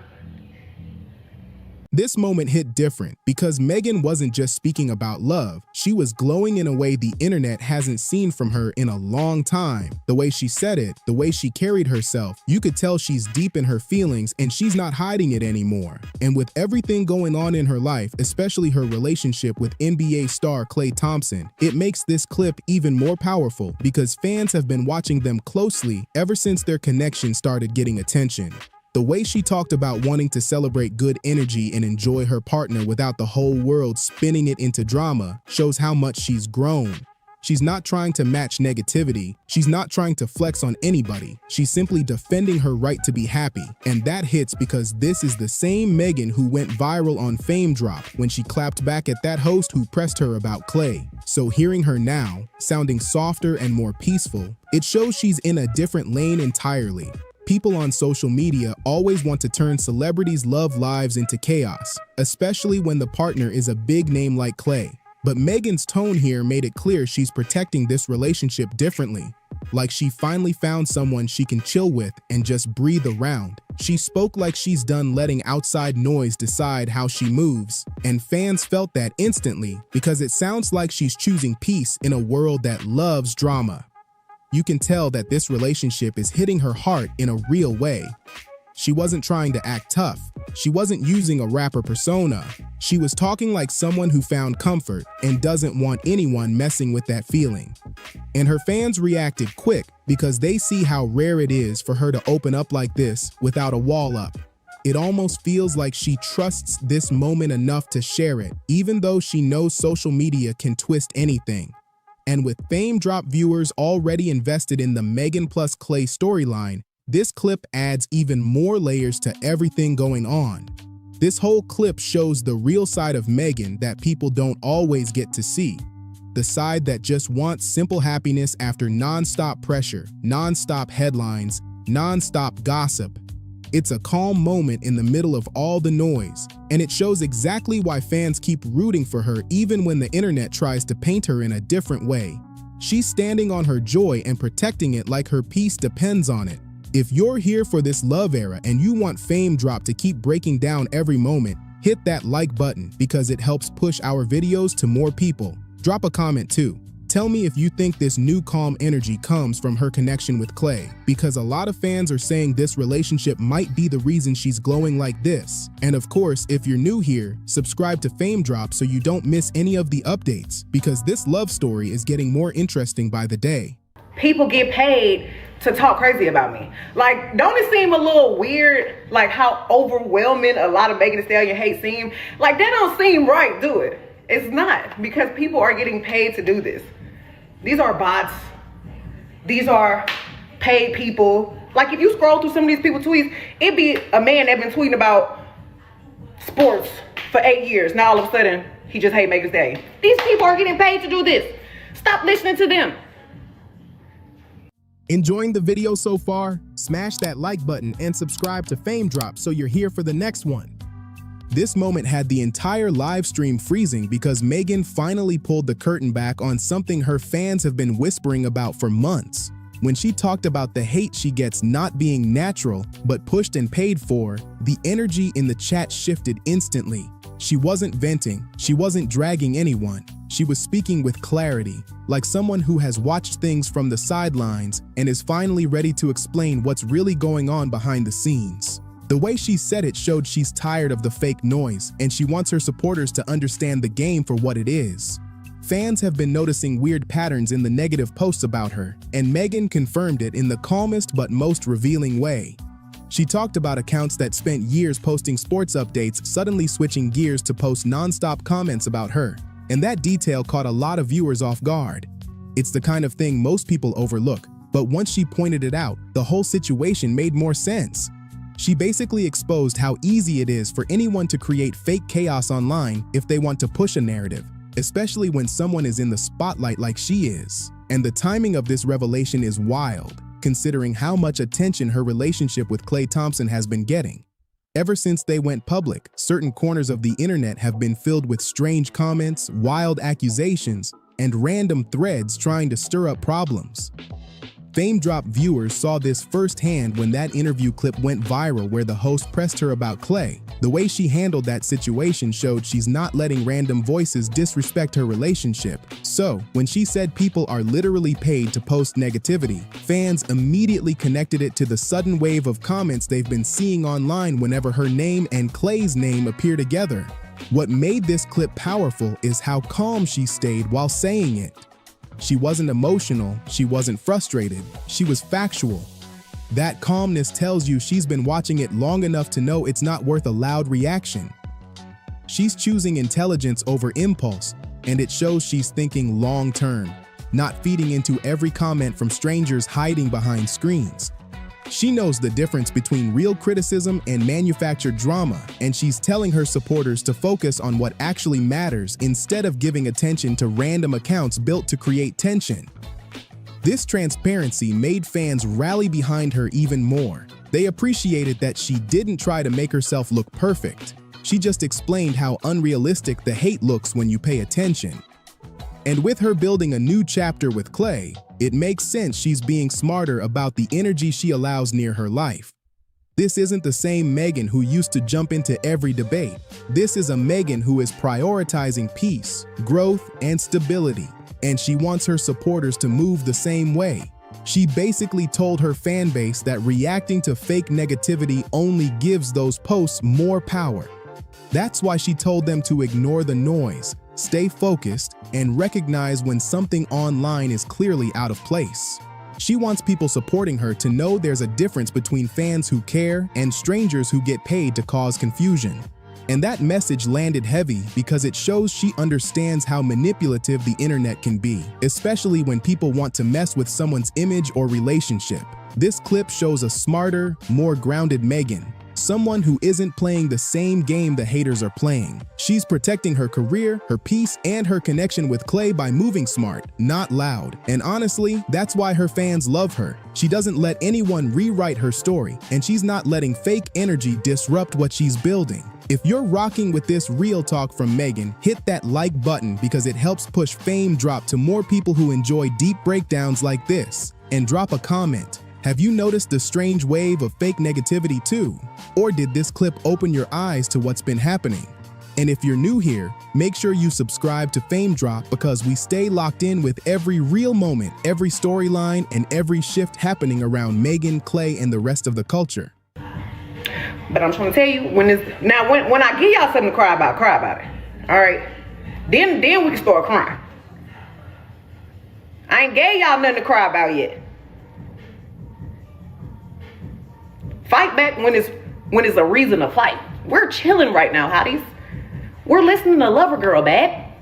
This moment hit different because Megan wasn't just speaking about love, she was glowing in a way the internet hasn't seen from her in a long time. The way she said it, the way she carried herself, you could tell she's deep in her feelings and she's not hiding it anymore. And with everything going on in her life, especially her relationship with NBA star Klay Thompson, it makes this clip even more powerful because fans have been watching them closely ever since their connection started getting attention. The way she talked about wanting to celebrate good energy and enjoy her partner without the whole world spinning it into drama shows how much she's grown. She's not trying to match negativity. She's not trying to flex on anybody. She's simply defending her right to be happy. And that hits because this is the same Megan who went viral on Fame Drop when she clapped back at that host who pressed her about Klay. So hearing her now, sounding softer and more peaceful, it shows she's in a different lane entirely. People on social media always want to turn celebrities' love lives into chaos, especially when the partner is a big name like Klay. But Megan's tone here made it clear she's protecting this relationship differently. Like she finally found someone she can chill with and just breathe around. She spoke like she's done letting outside noise decide how she moves, and fans felt that instantly because it sounds like she's choosing peace in a world that loves drama. You can tell that this relationship is hitting her heart in a real way. She wasn't trying to act tough. She wasn't using a rapper persona. She was talking like someone who found comfort and doesn't want anyone messing with that feeling. And her fans reacted quick because they see how rare it is for her to open up like this without a wall up. It almost feels like she trusts this moment enough to share it, even though she knows social media can twist anything. And with Fame Drop viewers already invested in the Megan plus Klay storyline, this clip adds even more layers to everything going on. This whole clip shows the real side of Megan that people don't always get to see. The side that just wants simple happiness after non-stop pressure, non-stop headlines, non-stop gossip. It's a calm moment in the middle of all the noise, and it shows exactly why fans keep rooting for her even when the internet tries to paint her in a different way. She's standing on her joy and protecting it like her peace depends on it. If you're here for this love era and you want Fame Drop to keep breaking down every moment, hit that like button because it helps push our videos to more people. Drop a comment too. Tell me if you think this new calm energy comes from her connection with Klay, because a lot of fans are saying this relationship might be the reason she's glowing like this. And of course, if you're new here, subscribe to Fame Drop so you don't miss any of the updates, because this love story is getting more interesting by the day. People get paid to talk crazy about me. Like, don't it seem a little weird, like how overwhelming a lot of Megan Thee Stallion hate seem? Like, that don't seem right, do it? It's not, because people are getting paid to do this. These are bots. These are paid people. Like, if you scroll through some of these people's tweets, it'd be a man that been tweeting about sports for 8 years. Now all of a sudden, he just hate Megan Thee Stallion. These people are getting paid to do this. Stop listening to them. Enjoying the video so far? Smash that like button and subscribe to Fame Drop so you're here for the next one. This moment had the entire live stream freezing because Megan finally pulled the curtain back on something her fans have been whispering about for months. When she talked about the hate she gets not being natural, but pushed and paid for, the energy in the chat shifted instantly. She wasn't venting, she wasn't dragging anyone. She was speaking with clarity, like someone who has watched things from the sidelines and is finally ready to explain what's really going on behind the scenes. The way she said it showed she's tired of the fake noise, and she wants her supporters to understand the game for what it is. Fans have been noticing weird patterns in the negative posts about her, and Megan confirmed it in the calmest but most revealing way. She talked about accounts that spent years posting sports updates suddenly switching gears to post non-stop comments about her, and that detail caught a lot of viewers off guard. It's the kind of thing most people overlook, but once she pointed it out, the whole situation made more sense. She basically exposed how easy it is for anyone to create fake chaos online if they want to push a narrative, especially when someone is in the spotlight like she is. And the timing of this revelation is wild, considering how much attention her relationship with Klay Thompson has been getting. Ever since they went public, certain corners of the internet have been filled with strange comments, wild accusations, and random threads trying to stir up problems. Fame Drop viewers saw this firsthand when that interview clip went viral where the host pressed her about Klay. The way she handled that situation showed she's not letting random voices disrespect her relationship. So, when she said people are literally paid to post negativity, fans immediately connected it to the sudden wave of comments they've been seeing online whenever her name and Klay's name appear together. What made this clip powerful is how calm she stayed while saying it. She wasn't emotional, she wasn't frustrated, she was factual. That calmness tells you she's been watching it long enough to know it's not worth a loud reaction. She's choosing intelligence over impulse, and it shows she's thinking long term, not feeding into every comment from strangers hiding behind screens. She knows the difference between real criticism and manufactured drama, and she's telling her supporters to focus on what actually matters instead of giving attention to random accounts built to create tension. This transparency made fans rally behind her even more. They appreciated that she didn't try to make herself look perfect. She just explained how unrealistic the hate looks when you pay attention. And with her building a new chapter with Klay, it makes sense she's being smarter about the energy she allows near her life. This isn't the same Megan who used to jump into every debate. This is a Megan who is prioritizing peace, growth, and stability, and she wants her supporters to move the same way. She basically told her fan base that reacting to fake negativity only gives those posts more power. That's why she told them to ignore the noise, stay focused, and recognize when something online is clearly out of place. She wants people supporting her to know there's a difference between fans who care and strangers who get paid to cause confusion. And that message landed heavy because it shows she understands how manipulative the internet can be, especially when people want to mess with someone's image or relationship. This clip shows a smarter, more grounded Megan, Someone who isn't playing the same game the haters are playing. She's protecting her career, her peace, and her connection with Klay by moving smart, not loud. And honestly, that's why her fans love her. She doesn't let anyone rewrite her story, and she's not letting fake energy disrupt what she's building. If you're rocking with this real talk from Megan, hit that like button because it helps push Fame Drop to more people who enjoy deep breakdowns like this. And drop a comment. Have you noticed the strange wave of fake negativity too? Or did this clip open your eyes to what's been happening? And if you're new here, make sure you subscribe to Fame Drop because we stay locked in with every real moment, every storyline, and every shift happening around Megan, Klay, and the rest of the culture. But I'm trying to tell you, when I give y'all something to cry about it. All right? Then we can start crying. I ain't gave y'all nothing to cry about yet. Fight back when it's a reason to fight. We're chilling right now, hotties. We're listening to Lover Girl back.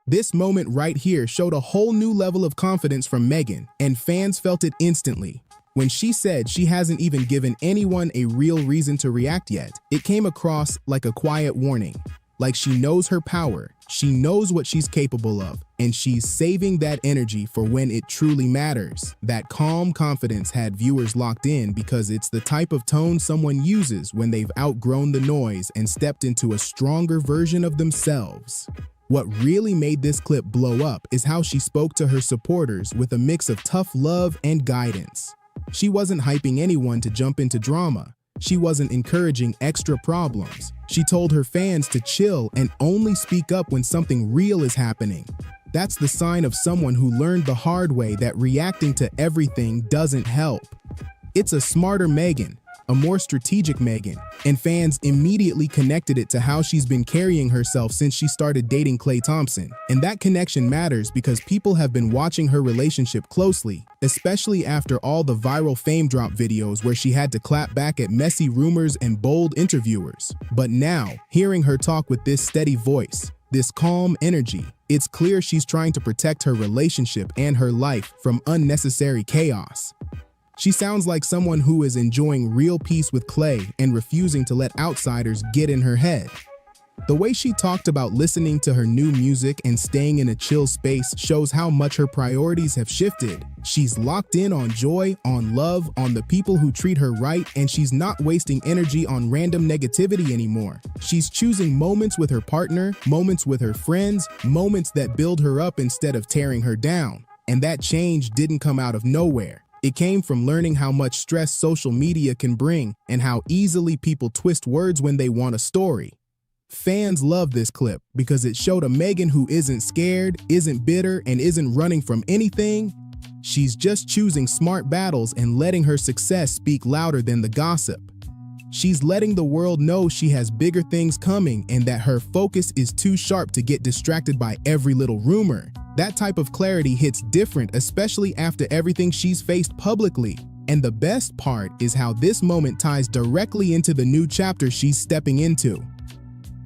This moment right here showed a whole new level of confidence from Megan, and fans felt it instantly. When she said she hasn't even given anyone a real reason to react yet, it came across like a quiet warning. Like she knows her power, she knows what she's capable of, and she's saving that energy for when it truly matters. That calm confidence had viewers locked in because it's the type of tone someone uses when they've outgrown the noise and stepped into a stronger version of themselves. What really made this clip blow up is how she spoke to her supporters with a mix of tough love and guidance. She wasn't hyping anyone to jump into drama. She wasn't encouraging extra problems. She told her fans to chill and only speak up when something real is happening. That's the sign of someone who learned the hard way that reacting to everything doesn't help. It's a smarter Megan, a more strategic Megan, and fans immediately connected it to how she's been carrying herself since she started dating Klay Thompson. And that connection matters because people have been watching her relationship closely, especially after all the viral Fame Drop videos where she had to clap back at messy rumors and bold interviewers. But now, hearing her talk with this steady voice, this calm energy, it's clear she's trying to protect her relationship and her life from unnecessary chaos. She sounds like someone who is enjoying real peace with Klay and refusing to let outsiders get in her head. The way she talked about listening to her new music and staying in a chill space shows how much her priorities have shifted. She's locked in on joy, on love, on the people who treat her right, and she's not wasting energy on random negativity anymore. She's choosing moments with her partner, moments with her friends, moments that build her up instead of tearing her down. And that change didn't come out of nowhere. It came from learning how much stress social media can bring and how easily people twist words when they want a story. Fans love this clip because it showed a Megan who isn't scared, isn't bitter, and isn't running from anything. She's just choosing smart battles and letting her success speak louder than the gossip. She's letting the world know she has bigger things coming and that her focus is too sharp to get distracted by every little rumor. That type of clarity hits different, especially after everything she's faced publicly. And the best part is how this moment ties directly into the new chapter she's stepping into.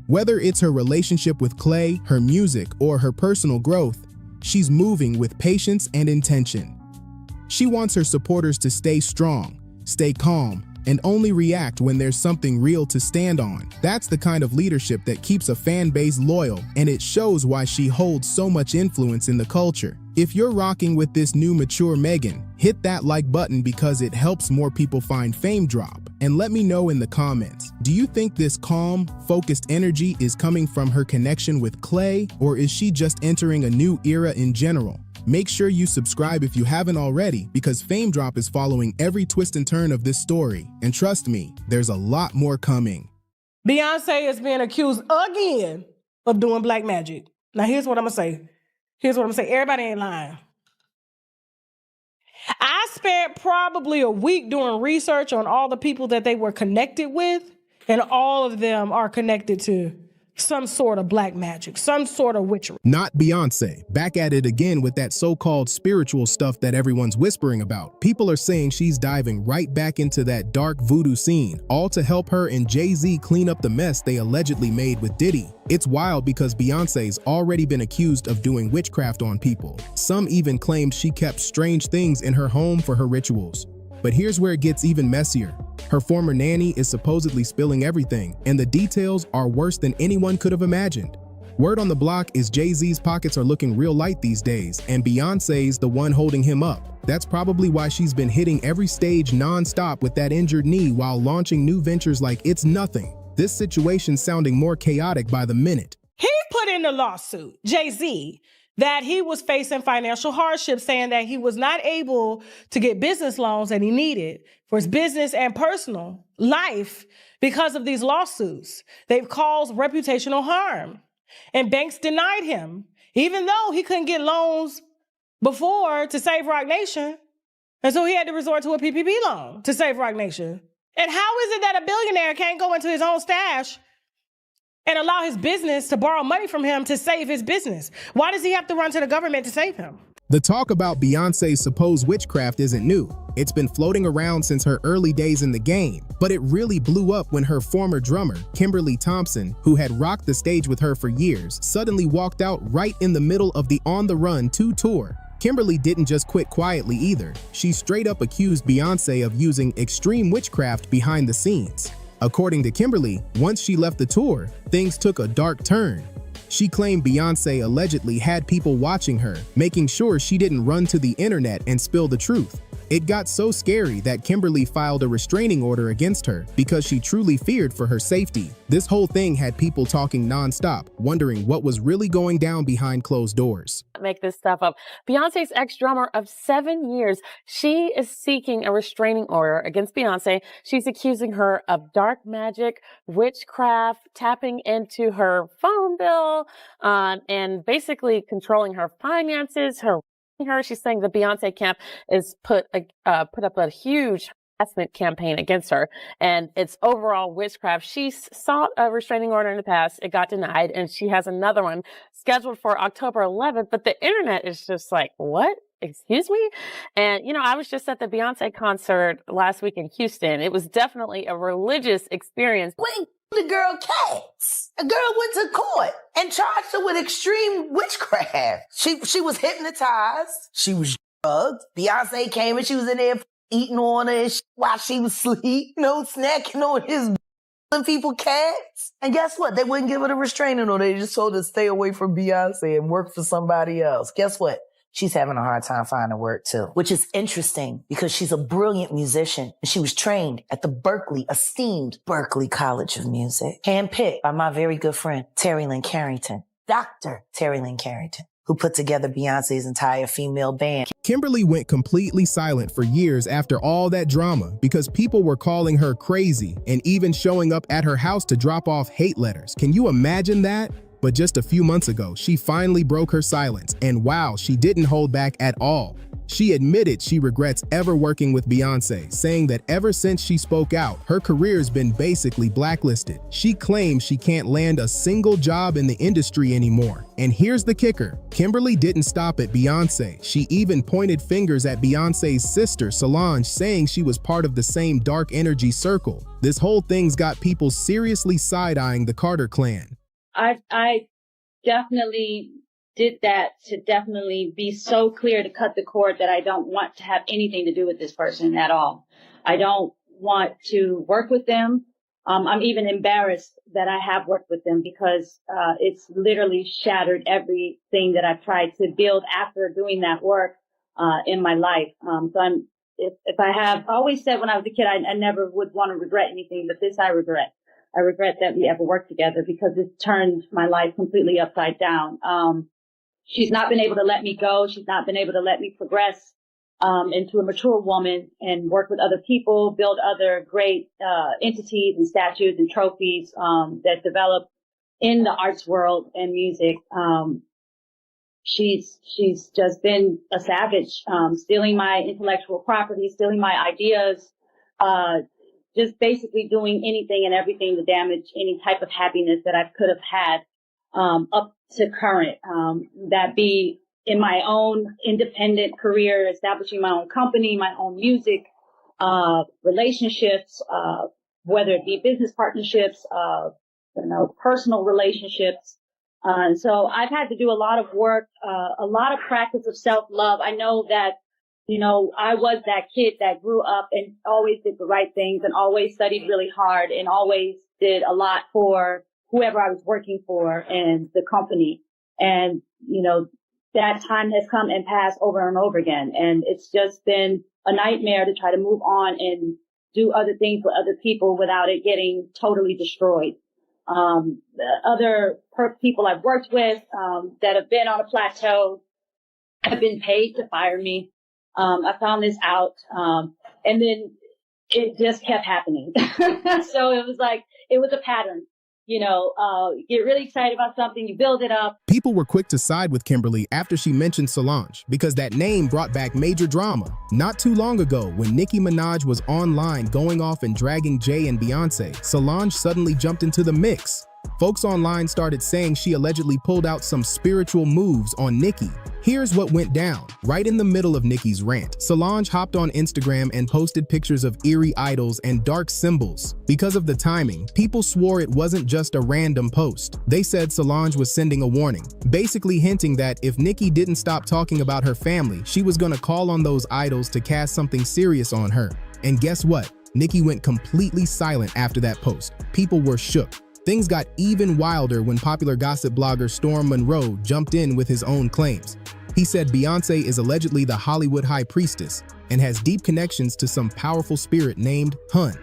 Whether it's her relationship with Klay, her music, or her personal growth, she's moving with patience and intention. She wants her supporters to stay strong, stay calm, and only react when there's something real to stand on. That's the kind of leadership that keeps a fan base loyal, and it shows why she holds so much influence in the culture. If you're rocking with this new mature Megan, hit that like button because it helps more people find Fame Drop. And let me know in the comments, do you think this calm, focused energy is coming from her connection with Klay, or is she just entering a new era in general? Make sure you subscribe if you haven't already because Fame Drop is following every twist and turn of this story. And trust me, there's a lot more coming. Beyonce is being accused again of doing black magic. Now here's what I'm gonna say. Everybody ain't lying. I spent probably a week doing research on all the people that they were connected with, and all of them are connected to some sort of black magic, some sort of witchery. Not Beyonce. Back at it again with that so-called spiritual stuff that everyone's whispering about. People are saying she's diving right back into that dark voodoo scene, all to help her and Jay-Z clean up the mess they allegedly made with Diddy. It's wild because Beyonce's already been accused of doing witchcraft on people. Some even claimed she kept strange things in her home for her rituals. But here's where it gets even messier. Her former nanny is supposedly spilling everything, and the details are worse than anyone could have imagined. Word on the block is Jay-Z's pockets are looking real light these days, and Beyoncé's the one holding him up. That's probably why she's been hitting every stage non-stop with that injured knee while launching new ventures like it's nothing. This situation's sounding more chaotic by the minute. He put in the lawsuit, Jay-Z, that he was facing financial hardship, saying that he was not able to get business loans that he needed for his business and personal life because of these lawsuits. They've caused reputational harm. And banks denied him, even though he couldn't get loans before to save Roc Nation. And so he had to resort to a PPP loan to save Roc Nation. And how is it that a billionaire can't go into his own stash and allow his business to borrow money from him to save his business? Why does he have to run to the government to save him? The talk about Beyoncé's supposed witchcraft isn't new. It's been floating around since her early days in the game, but it really blew up when her former drummer, Klay Thompson, who had rocked the stage with her for years, suddenly walked out right in the middle of the On the Run 2 tour. Klay didn't just quit quietly either. She straight up accused Beyoncé of using extreme witchcraft behind the scenes. According to Klay, once she left the tour, things took a dark turn. She claimed Beyoncé allegedly had people watching her, making sure she didn't run to the internet and spill the truth. It got so scary that Klay filed a restraining order against her because she truly feared for her safety. This whole thing had people talking nonstop, wondering what was really going down behind closed doors. Make this stuff up. Beyonce's ex-drummer of 7 years, she is seeking a restraining order against Beyoncé. She's accusing her of dark magic, witchcraft, tapping into her phone bill, and basically controlling her finances, She's saying the Beyoncé camp is put up a huge harassment campaign against her, and it's overall witchcraft. She sought a restraining order in the past. It got denied, and she has another one scheduled for October 11th, but the internet is just like, what? Excuse me? And, I was just at the Beyoncé concert last week in Houston. It was definitely a religious experience. Wait, the girl cats. A girl went to court and charged her with extreme witchcraft. She was hypnotized. She was drugged. Beyonce came and she was in there eating on her and while she was asleep, snacking on his and people cats. And guess what? They wouldn't give her the restraining order. They just told her to stay away from Beyonce and work for somebody else. Guess what? She's having a hard time finding work too, which is interesting because she's a brilliant musician and she was trained at the esteemed Berklee College of Music, handpicked by my very good friend, Terry Lynn Carrington, Dr. Terry Lynn Carrington, who put together Beyonce's entire female band. Klay went completely silent for years after all that drama because people were calling her crazy and even showing up at her house to drop off hate letters. Can you imagine that? But just a few months ago, she finally broke her silence, and wow, she didn't hold back at all. She admitted she regrets ever working with Beyoncé, saying that ever since she spoke out, her career's been basically blacklisted. She claims she can't land a single job in the industry anymore. And here's the kicker. Klay didn't stop at Beyoncé. She even pointed fingers at Beyoncé's sister, Solange, saying she was part of the same dark energy circle. This whole thing's got people seriously side-eyeing the Carter clan. I definitely did that to definitely be so clear to cut the cord that I don't want to have anything to do with this person at all. I don't want to work with them. I'm even embarrassed that I have worked with them because it's literally shattered everything that I've tried to build after doing that work in my life. So I always said when I was a kid, I never would want to regret anything, but this I regret. I regret that we ever worked together because it turned my life completely upside down. She's not been able to let me go. She's not been able to let me progress into a mature woman and work with other people, build other great entities and statues and trophies that develop in the arts world and music. She's just been a savage, stealing my intellectual property, stealing my ideas, just basically doing anything and everything to damage any type of happiness that I could have had up to current. That be in my own independent career, establishing my own company, my own music, relationships, whether it be business partnerships, personal relationships. So I've had to do a lot of work, a lot of practice of self-love. I know that I was that kid that grew up and always did the right things and always studied really hard and always did a lot for whoever I was working for and the company. And, that time has come and passed over and over again. And it's just been a nightmare to try to move on and do other things with other people without it getting totally destroyed. The other people I've worked with, that have been on a plateau have been paid to fire me. I found this out. And then it just kept happening. So it was a pattern. You get really excited about something, you build it up. People were quick to side with Kimberly after she mentioned Solange because that name brought back major drama. Not too long ago, when Nicki Minaj was online going off and dragging Jay and Beyonce, Solange suddenly jumped into the mix. Folks online started saying she allegedly pulled out some spiritual moves on Nicki. Here's what went down. Right in the middle of Nicki's rant, Solange hopped on Instagram and posted pictures of eerie idols and dark symbols. Because of the timing, people swore it wasn't just a random post. They said Solange was sending a warning, basically hinting that if Nicki didn't stop talking about her family, she was gonna call on those idols to cast something serious on her. And guess what? Nicki went completely silent after that post. People were shook. Things got even wilder when popular gossip blogger Storm Monroe jumped in with his own claims. He said Beyonce is allegedly the Hollywood high priestess and has deep connections to some powerful spirit named Hun.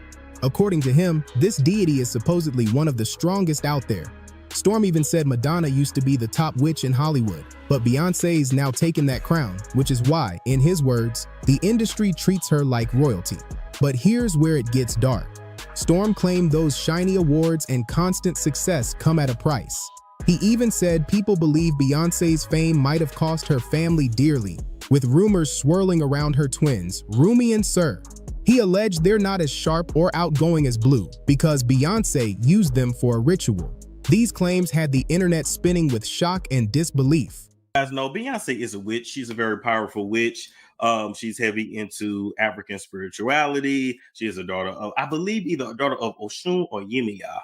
According to him, this deity is supposedly one of the strongest out there. Storm even said Madonna used to be the top witch in Hollywood, but Beyonce's now taken that crown, which is why, in his words, the industry treats her like royalty. But here's where it gets dark. Storm claimed those shiny awards and constant success come at a price. He even said people believe Beyonce's fame might have cost her family dearly, with rumors swirling around her twins, Rumi and Sir. He alleged they're not as sharp or outgoing as Blue because Beyonce used them for a ritual. These claims had the internet spinning with shock and disbelief. Guys know Beyonce is a witch. She's a very powerful witch. She's heavy into African spirituality. She is a daughter of, I believe, either a daughter of Oshun or Yemaya.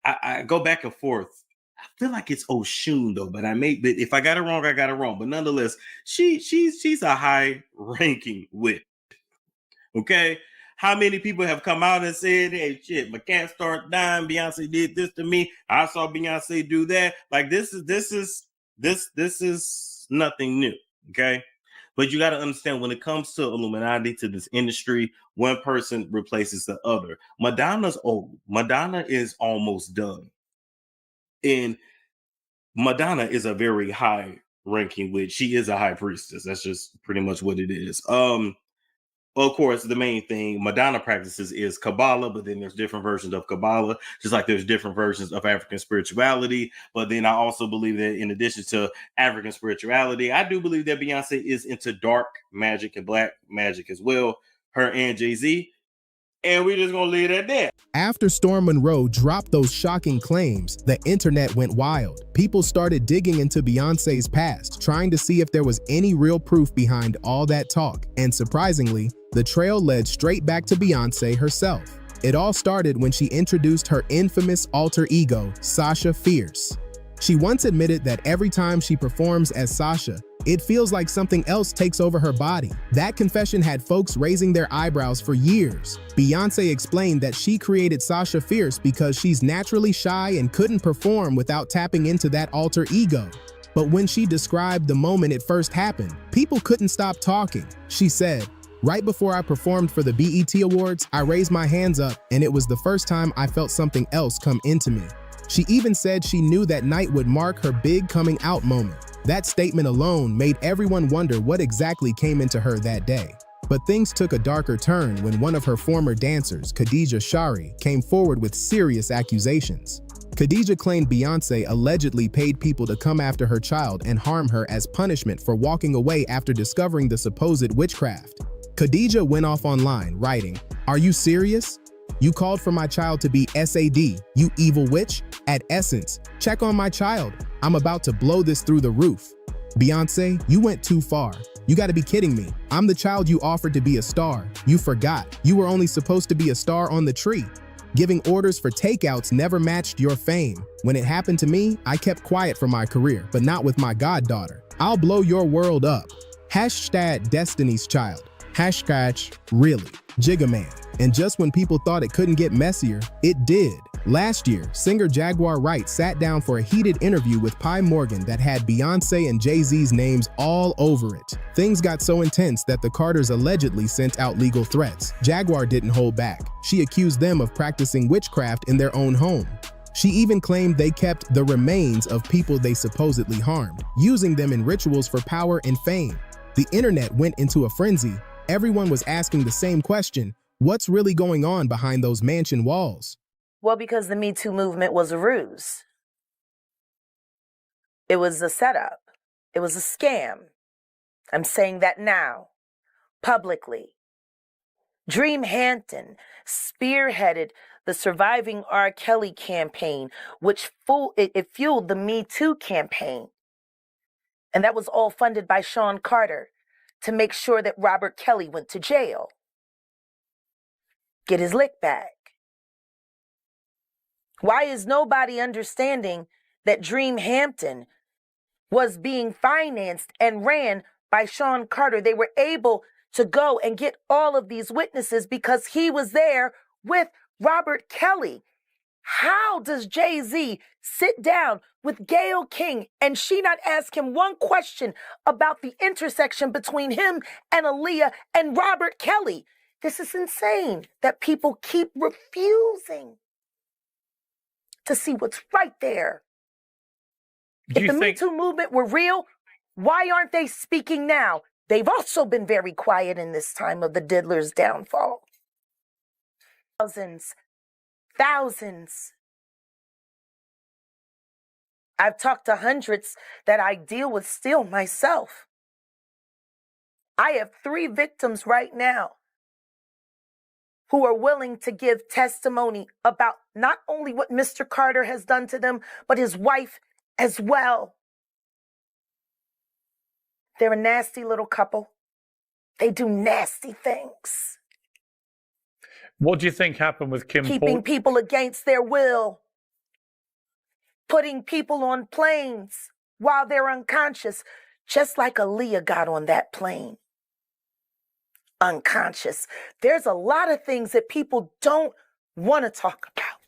I go back and forth. I feel like it's Oshun though, but if I got it wrong, I got it wrong. But nonetheless, she's a high-ranking witch. Okay. How many people have come out and said, hey, shit, my cat started dying. Beyonce did this to me. I saw Beyonce do that. Like this is nothing new. Okay. But you got to understand when it comes to Illuminati, to this industry, one person replaces the other. Madonna's old. Madonna is almost done. And Madonna is a very high ranking witch. She is a high priestess. That's just pretty much what it is. Of course, the main thing Madonna practices is Kabbalah, but then there's different versions of Kabbalah, just like there's different versions of African spirituality. But then I also believe that in addition to African spirituality, I do believe that Beyonce is into dark magic and black magic as well, her and Jay-Z. And we're just going to leave it at that. After Storm Monroe dropped those shocking claims, the internet went wild. People started digging into Beyonce's past, trying to see if there was any real proof behind all that talk. And surprisingly, the trail led straight back to Beyonce herself. It all started when she introduced her infamous alter ego, Sasha Fierce. She once admitted that every time she performs as Sasha, it feels like something else takes over her body. That confession had folks raising their eyebrows for years. Beyonce explained that she created Sasha Fierce because she's naturally shy and couldn't perform without tapping into that alter ego. But when she described the moment it first happened, people couldn't stop talking. She said, "Right before I performed for the BET Awards, I raised my hands up and it was the first time I felt something else come into me." She even said she knew that night would mark her big coming out moment. That statement alone made everyone wonder what exactly came into her that day. But things took a darker turn when one of her former dancers, Khadijah Shari, came forward with serious accusations. Khadijah claimed Beyonce allegedly paid people to come after her child and harm her as punishment for walking away after discovering the supposed witchcraft. Khadijah went off online, writing, "Are you serious? You called for my child to be SAD, you evil witch? At Essence, check on my child. I'm about to blow this through the roof. Beyonce, you went too far. You gotta be kidding me. I'm the child you offered to be a star. You forgot. You were only supposed to be a star on the tree. Giving orders for takeouts never matched your fame. When it happened to me, I kept quiet for my career, but not with my goddaughter. I'll blow your world up. Hashtag Destiny's Child. Hashtag really. Jigga Man. And just when people thought it couldn't get messier, it did. Last year, singer Jaguar Wright sat down for a heated interview with Pi Morgan that had Beyonce and Jay-Z's names all over it. Things got so intense that the Carters allegedly sent out legal threats. Jaguar didn't hold back. She accused them of practicing witchcraft in their own home. She even claimed they kept the remains of people they supposedly harmed, using them in rituals for power and fame. The internet went into a frenzy. Everyone was asking the same question: what's really going on behind those mansion walls? Well, because the Me Too movement was a ruse. It was a setup. It was a scam. I'm saying that now, publicly. Dream Hampton spearheaded the Surviving R. Kelly campaign, which fueled the Me Too campaign. And that was all funded by Sean Carter to make sure that Robert Kelly went to jail. Get his lick back. Why is nobody understanding that Dream Hampton was being financed and ran by Sean Carter? They were able to go and get all of these witnesses because he was there with Robert Kelly. How does Jay-Z sit down with Gayle King and she not ask him one question about the intersection between him and Aaliyah and Robert Kelly? This is insane that people keep refusing to see what's right there. If the Me Too movement were real, why aren't they speaking now? They've also been very quiet in this time of the diddler's downfall. Thousands. I've talked to hundreds that I deal with still myself. I have 3 victims right now who are willing to give testimony about not only what Mr. Carter has done to them, but his wife as well. They're a nasty little couple. They do nasty things. What do you think happened with Kim Keeping people against their will. Putting people on planes while they're unconscious, just like Aaliyah got on that plane. Unconscious. There's a lot of things that people don't want to talk about,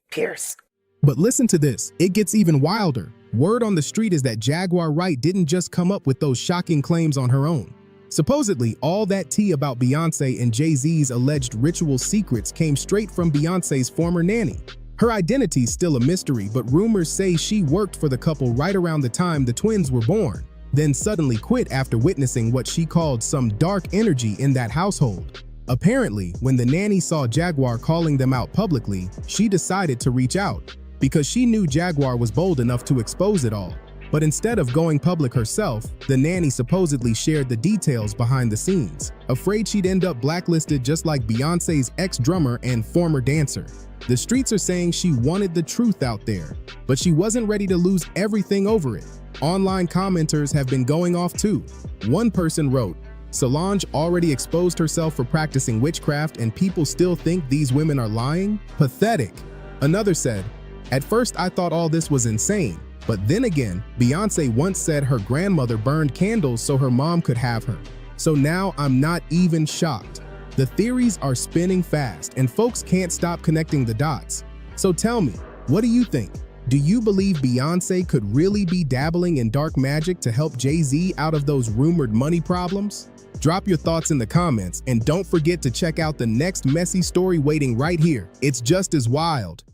Pierce. But listen to this, it gets even wilder. Word on the street is that Jaguar Wright didn't just come up with those shocking claims on her own. Supposedly, all that tea about Beyonce and Jay-Z's alleged ritual secrets came straight from Beyonce's former nanny. Her identity's still a mystery, but rumors say she worked for the couple right around the time the twins were born, then suddenly quit after witnessing what she called some dark energy in that household. Apparently, when the nanny saw Jaguar calling them out publicly, she decided to reach out, because she knew Jaguar was bold enough to expose it all. But instead of going public herself, the nanny supposedly shared the details behind the scenes, afraid she'd end up blacklisted just like Beyonce's ex-drummer and former dancer. The streets are saying she wanted the truth out there, but she wasn't ready to lose everything over it. Online commenters have been going off too. One person wrote, "Solange already exposed herself for practicing witchcraft and people still think these women are lying? Pathetic." Another said, "At first I thought all this was insane. But then again, Beyonce once said her grandmother burned candles so her mom could have her. So now I'm not even shocked." The theories are spinning fast and folks can't stop connecting the dots. So tell me, what do you think? Do you believe Beyonce could really be dabbling in dark magic to help Jay-Z out of those rumored money problems? Drop your thoughts in the comments and don't forget to check out the next messy story waiting right here. It's just as wild.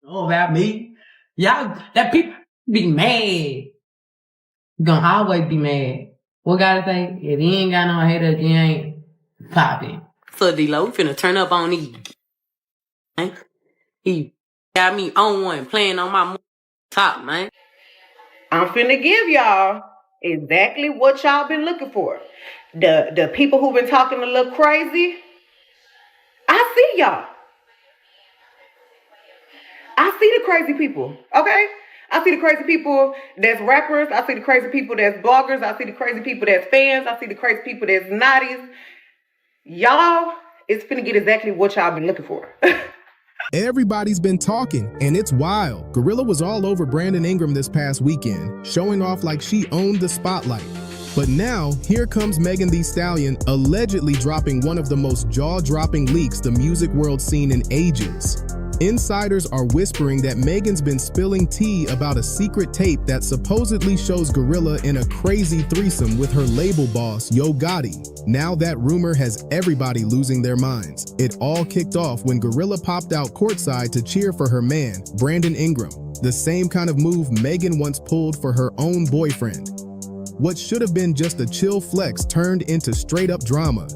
Oh, about me? Y'all, that people be mad. You gonna always be mad. What gotta say? If you ain't got no haters, you ain't popping. So D-Lo, we finna turn up on these. He got me on one, playing on my top, man. I'm finna give y'all exactly what y'all been looking for. The people who've been talking a little crazy, I see y'all. I see the crazy people, okay? I see the crazy people that's rappers. I see the crazy people that's bloggers. I see the crazy people that's fans. I see the crazy people that's naughties. Y'all is finna get exactly what y'all been looking for. Everybody's been talking, and it's wild. Gorilla was all over Brandon Ingram this past weekend, showing off like she owned the spotlight. But now, here comes Megan Thee Stallion allegedly dropping one of the most jaw-dropping leaks the music world's seen in ages. Insiders are whispering that Megan's been spilling tea about a secret tape that supposedly shows Gorilla in a crazy threesome with her label boss, Yo Gotti. Now that rumor has everybody losing their minds. It all kicked off when Gorilla popped out courtside to cheer for her man, Brandon Ingram, the same kind of move Megan once pulled for her own boyfriend. What should have been just a chill flex turned into straight-up drama.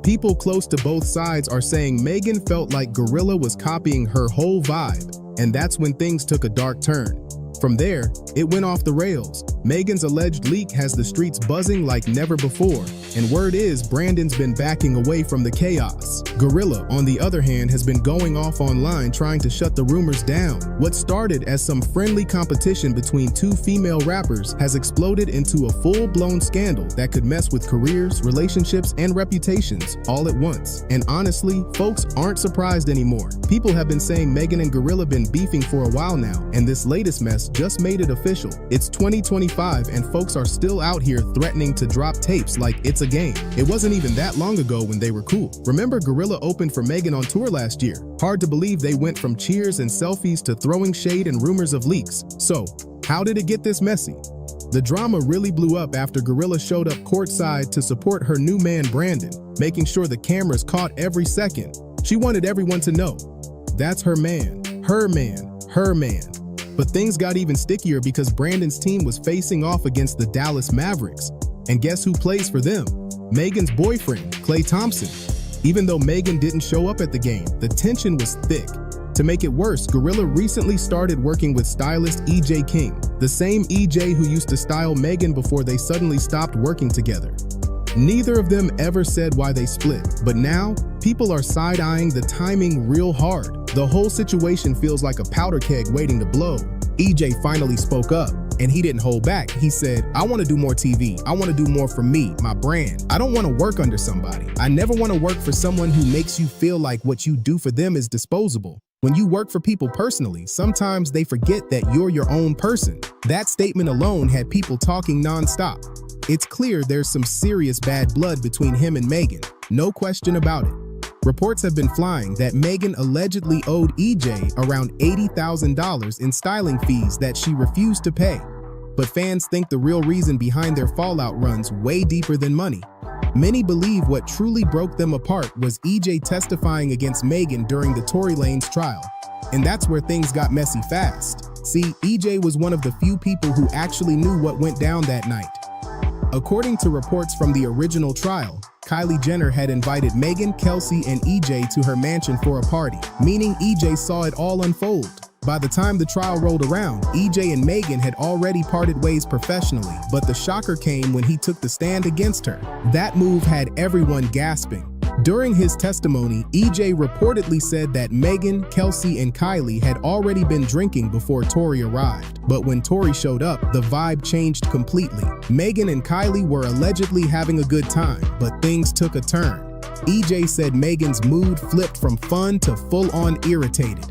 People close to both sides are saying Megan felt like Gorilla was copying her whole vibe, and that's when things took a dark turn. From there, it went off the rails. Megan's alleged leak has the streets buzzing like never before, and word is Brandon's been backing away from the chaos. Gorilla, on the other hand, has been going off online trying to shut the rumors down. What started as some friendly competition between two female rappers has exploded into a full-blown scandal that could mess with careers, relationships, and reputations all at once. And honestly, folks aren't surprised anymore. People have been saying Megan and Gorilla been beefing for a while now, and this latest mess just made it official. It's 2025 and folks are still out here threatening to drop tapes like it's a game. It wasn't even that long ago when they were cool. Remember, Gorilla opened for Megan on tour last year. Hard to believe they went from cheers and selfies to throwing shade and rumors of leaks. So, how did it get this messy? The drama really blew up after Gorilla showed up courtside to support her new man Brandon, making sure the cameras caught every second. She wanted everyone to know, that's her man, her man, her man. But things got even stickier because Brandon's team was facing off against the Dallas Mavericks. And guess who plays for them? Megan's boyfriend, Klay Thompson. Even though Megan didn't show up at the game, the tension was thick. To make it worse, Gorilla recently started working with stylist EJ King, the same EJ who used to style Megan before they suddenly stopped working together. Neither of them ever said why they split, but now people are side-eyeing the timing real hard. The whole situation feels like a powder keg waiting to blow. EJ finally spoke up, and he didn't hold back. He said, I want to do more TV. I want to do more for me, my brand. I don't want to work under somebody. I never want to work for someone who makes you feel like what you do for them is disposable. When you work for people personally, sometimes they forget that you're your own person. That statement alone had people talking nonstop. It's clear there's some serious bad blood between him and Megan. No question about it. Reports have been flying that Megan allegedly owed EJ around $80,000 in styling fees that she refused to pay. But fans think the real reason behind their fallout runs way deeper than money. Many believe what truly broke them apart was EJ testifying against Megan during the Tory Lanez trial. And that's where things got messy fast. See, EJ was one of the few people who actually knew what went down that night. According to reports from the original trial, Kylie Jenner had invited Megan, Kelsey, and EJ to her mansion for a party, meaning EJ saw it all unfold. By the time the trial rolled around, EJ and Megan had already parted ways professionally, but the shocker came when he took the stand against her. That move had everyone gasping. During his testimony, EJ reportedly said that Megan, Kelsey, and Kylie had already been drinking before Tory arrived. But when Tory showed up, the vibe changed completely. Megan and Kylie were allegedly having a good time, but things took a turn. EJ said Megan's mood flipped from fun to full-on irritated.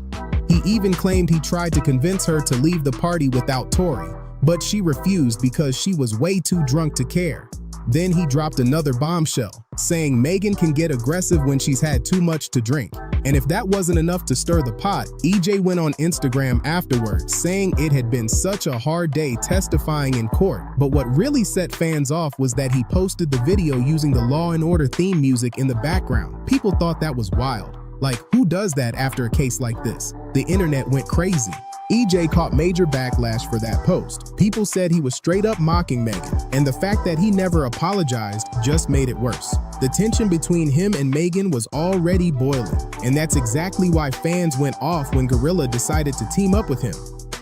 He even claimed he tried to convince her to leave the party without Tory, but she refused because she was way too drunk to care. Then he dropped another bombshell, saying Megan can get aggressive when she's had too much to drink. And if that wasn't enough to stir the pot, EJ went on Instagram afterwards, saying it had been such a hard day testifying in court. But what really set fans off was that he posted the video using the Law & Order theme music in the background. People thought that was wild. Like, who does that after a case like this? The internet went crazy. EJ caught major backlash for that post. People said he was straight up mocking Megan, and the fact that he never apologized just made it worse. The tension between him and Megan was already boiling, and that's exactly why fans went off when Gorilla decided to team up with him.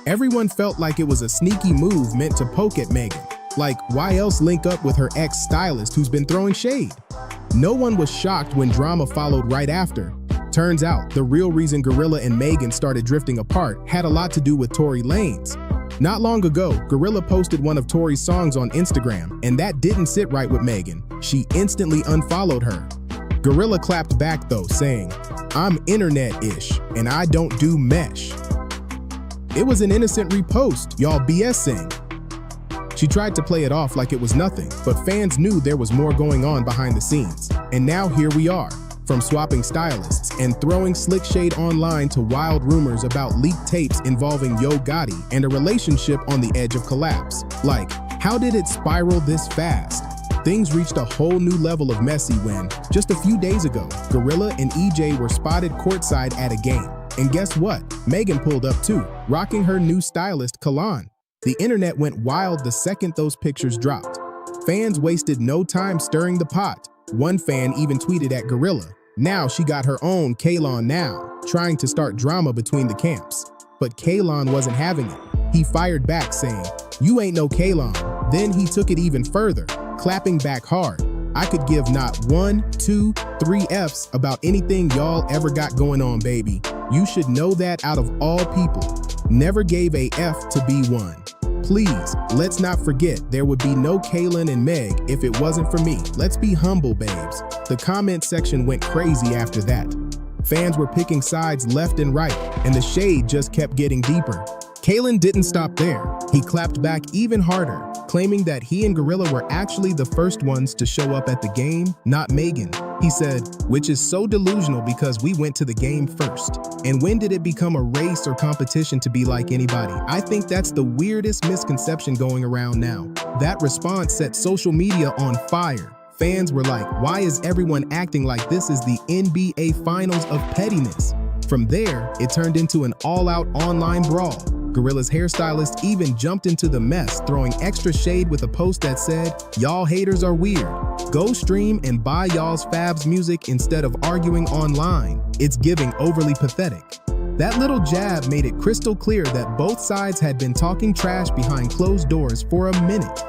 Everyone felt like it was a sneaky move meant to poke at Megan. Like, why else link up with her ex-stylist who's been throwing shade? No one was shocked when drama followed right after. Turns out, the real reason Gorilla and Megan started drifting apart had a lot to do with Tory Lanez. Not long ago, Gorilla posted one of Tory's songs on Instagram, and that didn't sit right with Megan. She instantly unfollowed her. Gorilla clapped back though, saying, "I'm internet-ish, and I don't do mesh." It was an innocent repost, y'all BSing. She tried to play it off like it was nothing, but fans knew there was more going on behind the scenes. And now here we are, from swapping stylists and throwing slick shade online to wild rumors about leaked tapes involving Yo Gotti and a relationship on the edge of collapse. Like, how did it spiral this fast? Things reached a whole new level of messy when, just a few days ago, Gorilla and EJ were spotted courtside at a game. And guess what? Megan pulled up too, rocking her new stylist, Kalan. The internet went wild the second those pictures dropped. Fans wasted no time stirring the pot. One fan even tweeted at Gorilla, "Now she got her own Kalan now," trying to start drama between the camps. But Kalan wasn't having it. He fired back saying, "You ain't no Kalan." Then he took it even further, clapping back hard. "I could give not 1, 2, 3 Fs about anything y'all ever got going on, baby. You should know that out of all people. Never gave a F to B1. Please, let's not forget there would be no Kaylin and Meg if it wasn't for me. Let's be humble, babes." The comment section went crazy after that. Fans were picking sides left and right, and the shade just kept getting deeper. Kaylin didn't stop there. He clapped back even harder, claiming that he and Gorilla were actually the first ones to show up at the game, not Megan. He said, "Which is so delusional because we went to the game first. And when did it become a race or competition to be like anybody? I think that's the weirdest misconception going around now." That response set social media on fire. Fans were like, "Why is everyone acting like this is the NBA Finals of pettiness?" From there, it turned into an all-out online brawl. Gorilla's hairstylist even jumped into the mess, throwing extra shade with a post that said, "Y'all haters are weird. Go stream and buy y'all's Fab's music instead of arguing online. It's giving overly pathetic." That little jab made it crystal clear that both sides had been talking trash behind closed doors for a minute.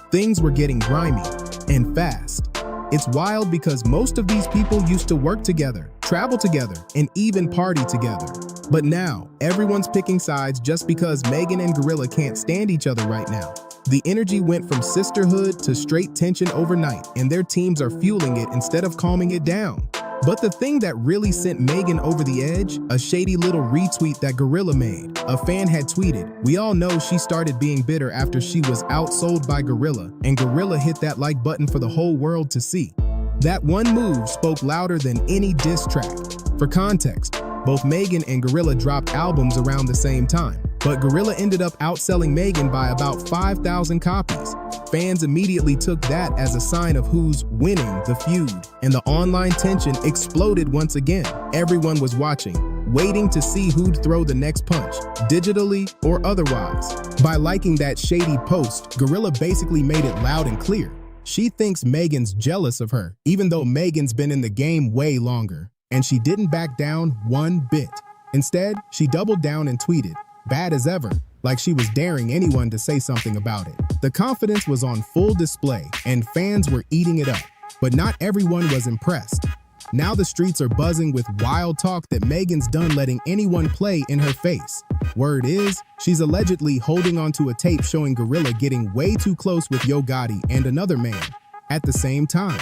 Things were getting grimy and fast. It's wild because most of these people used to work together, travel together, and even party together. But now, everyone's picking sides just because Megan and Gorilla can't stand each other right now. The energy went from sisterhood to straight tension overnight, and their teams are fueling it instead of calming it down. But the thing that really sent Megan over the edge, a shady little retweet that Gorilla made. A fan had tweeted, "We all know she started being bitter after she was outsold by Gorilla, and Gorilla hit that like button for the whole world to see." That one move spoke louder than any diss track. For context, both Megan and Gorilla dropped albums around the same time, but Gorilla ended up outselling Megan by about 5,000 copies. Fans immediately took that as a sign of who's winning the feud, and the online tension exploded once again. Everyone was watching, waiting to see who'd throw the next punch, digitally or otherwise. By liking that shady post, Gorilla basically made it loud and clear. She thinks Megan's jealous of her, even though Megan's been in the game way longer. And she didn't back down one bit. Instead, she doubled down and tweeted, "Bad as ever," like she was daring anyone to say something about it. The confidence was on full display, and fans were eating it up. But not everyone was impressed. Now the streets are buzzing with wild talk that Megan's done letting anyone play in her face. Word is, she's allegedly holding onto a tape showing Gorilla getting way too close with Yo Gotti and another man at the same time.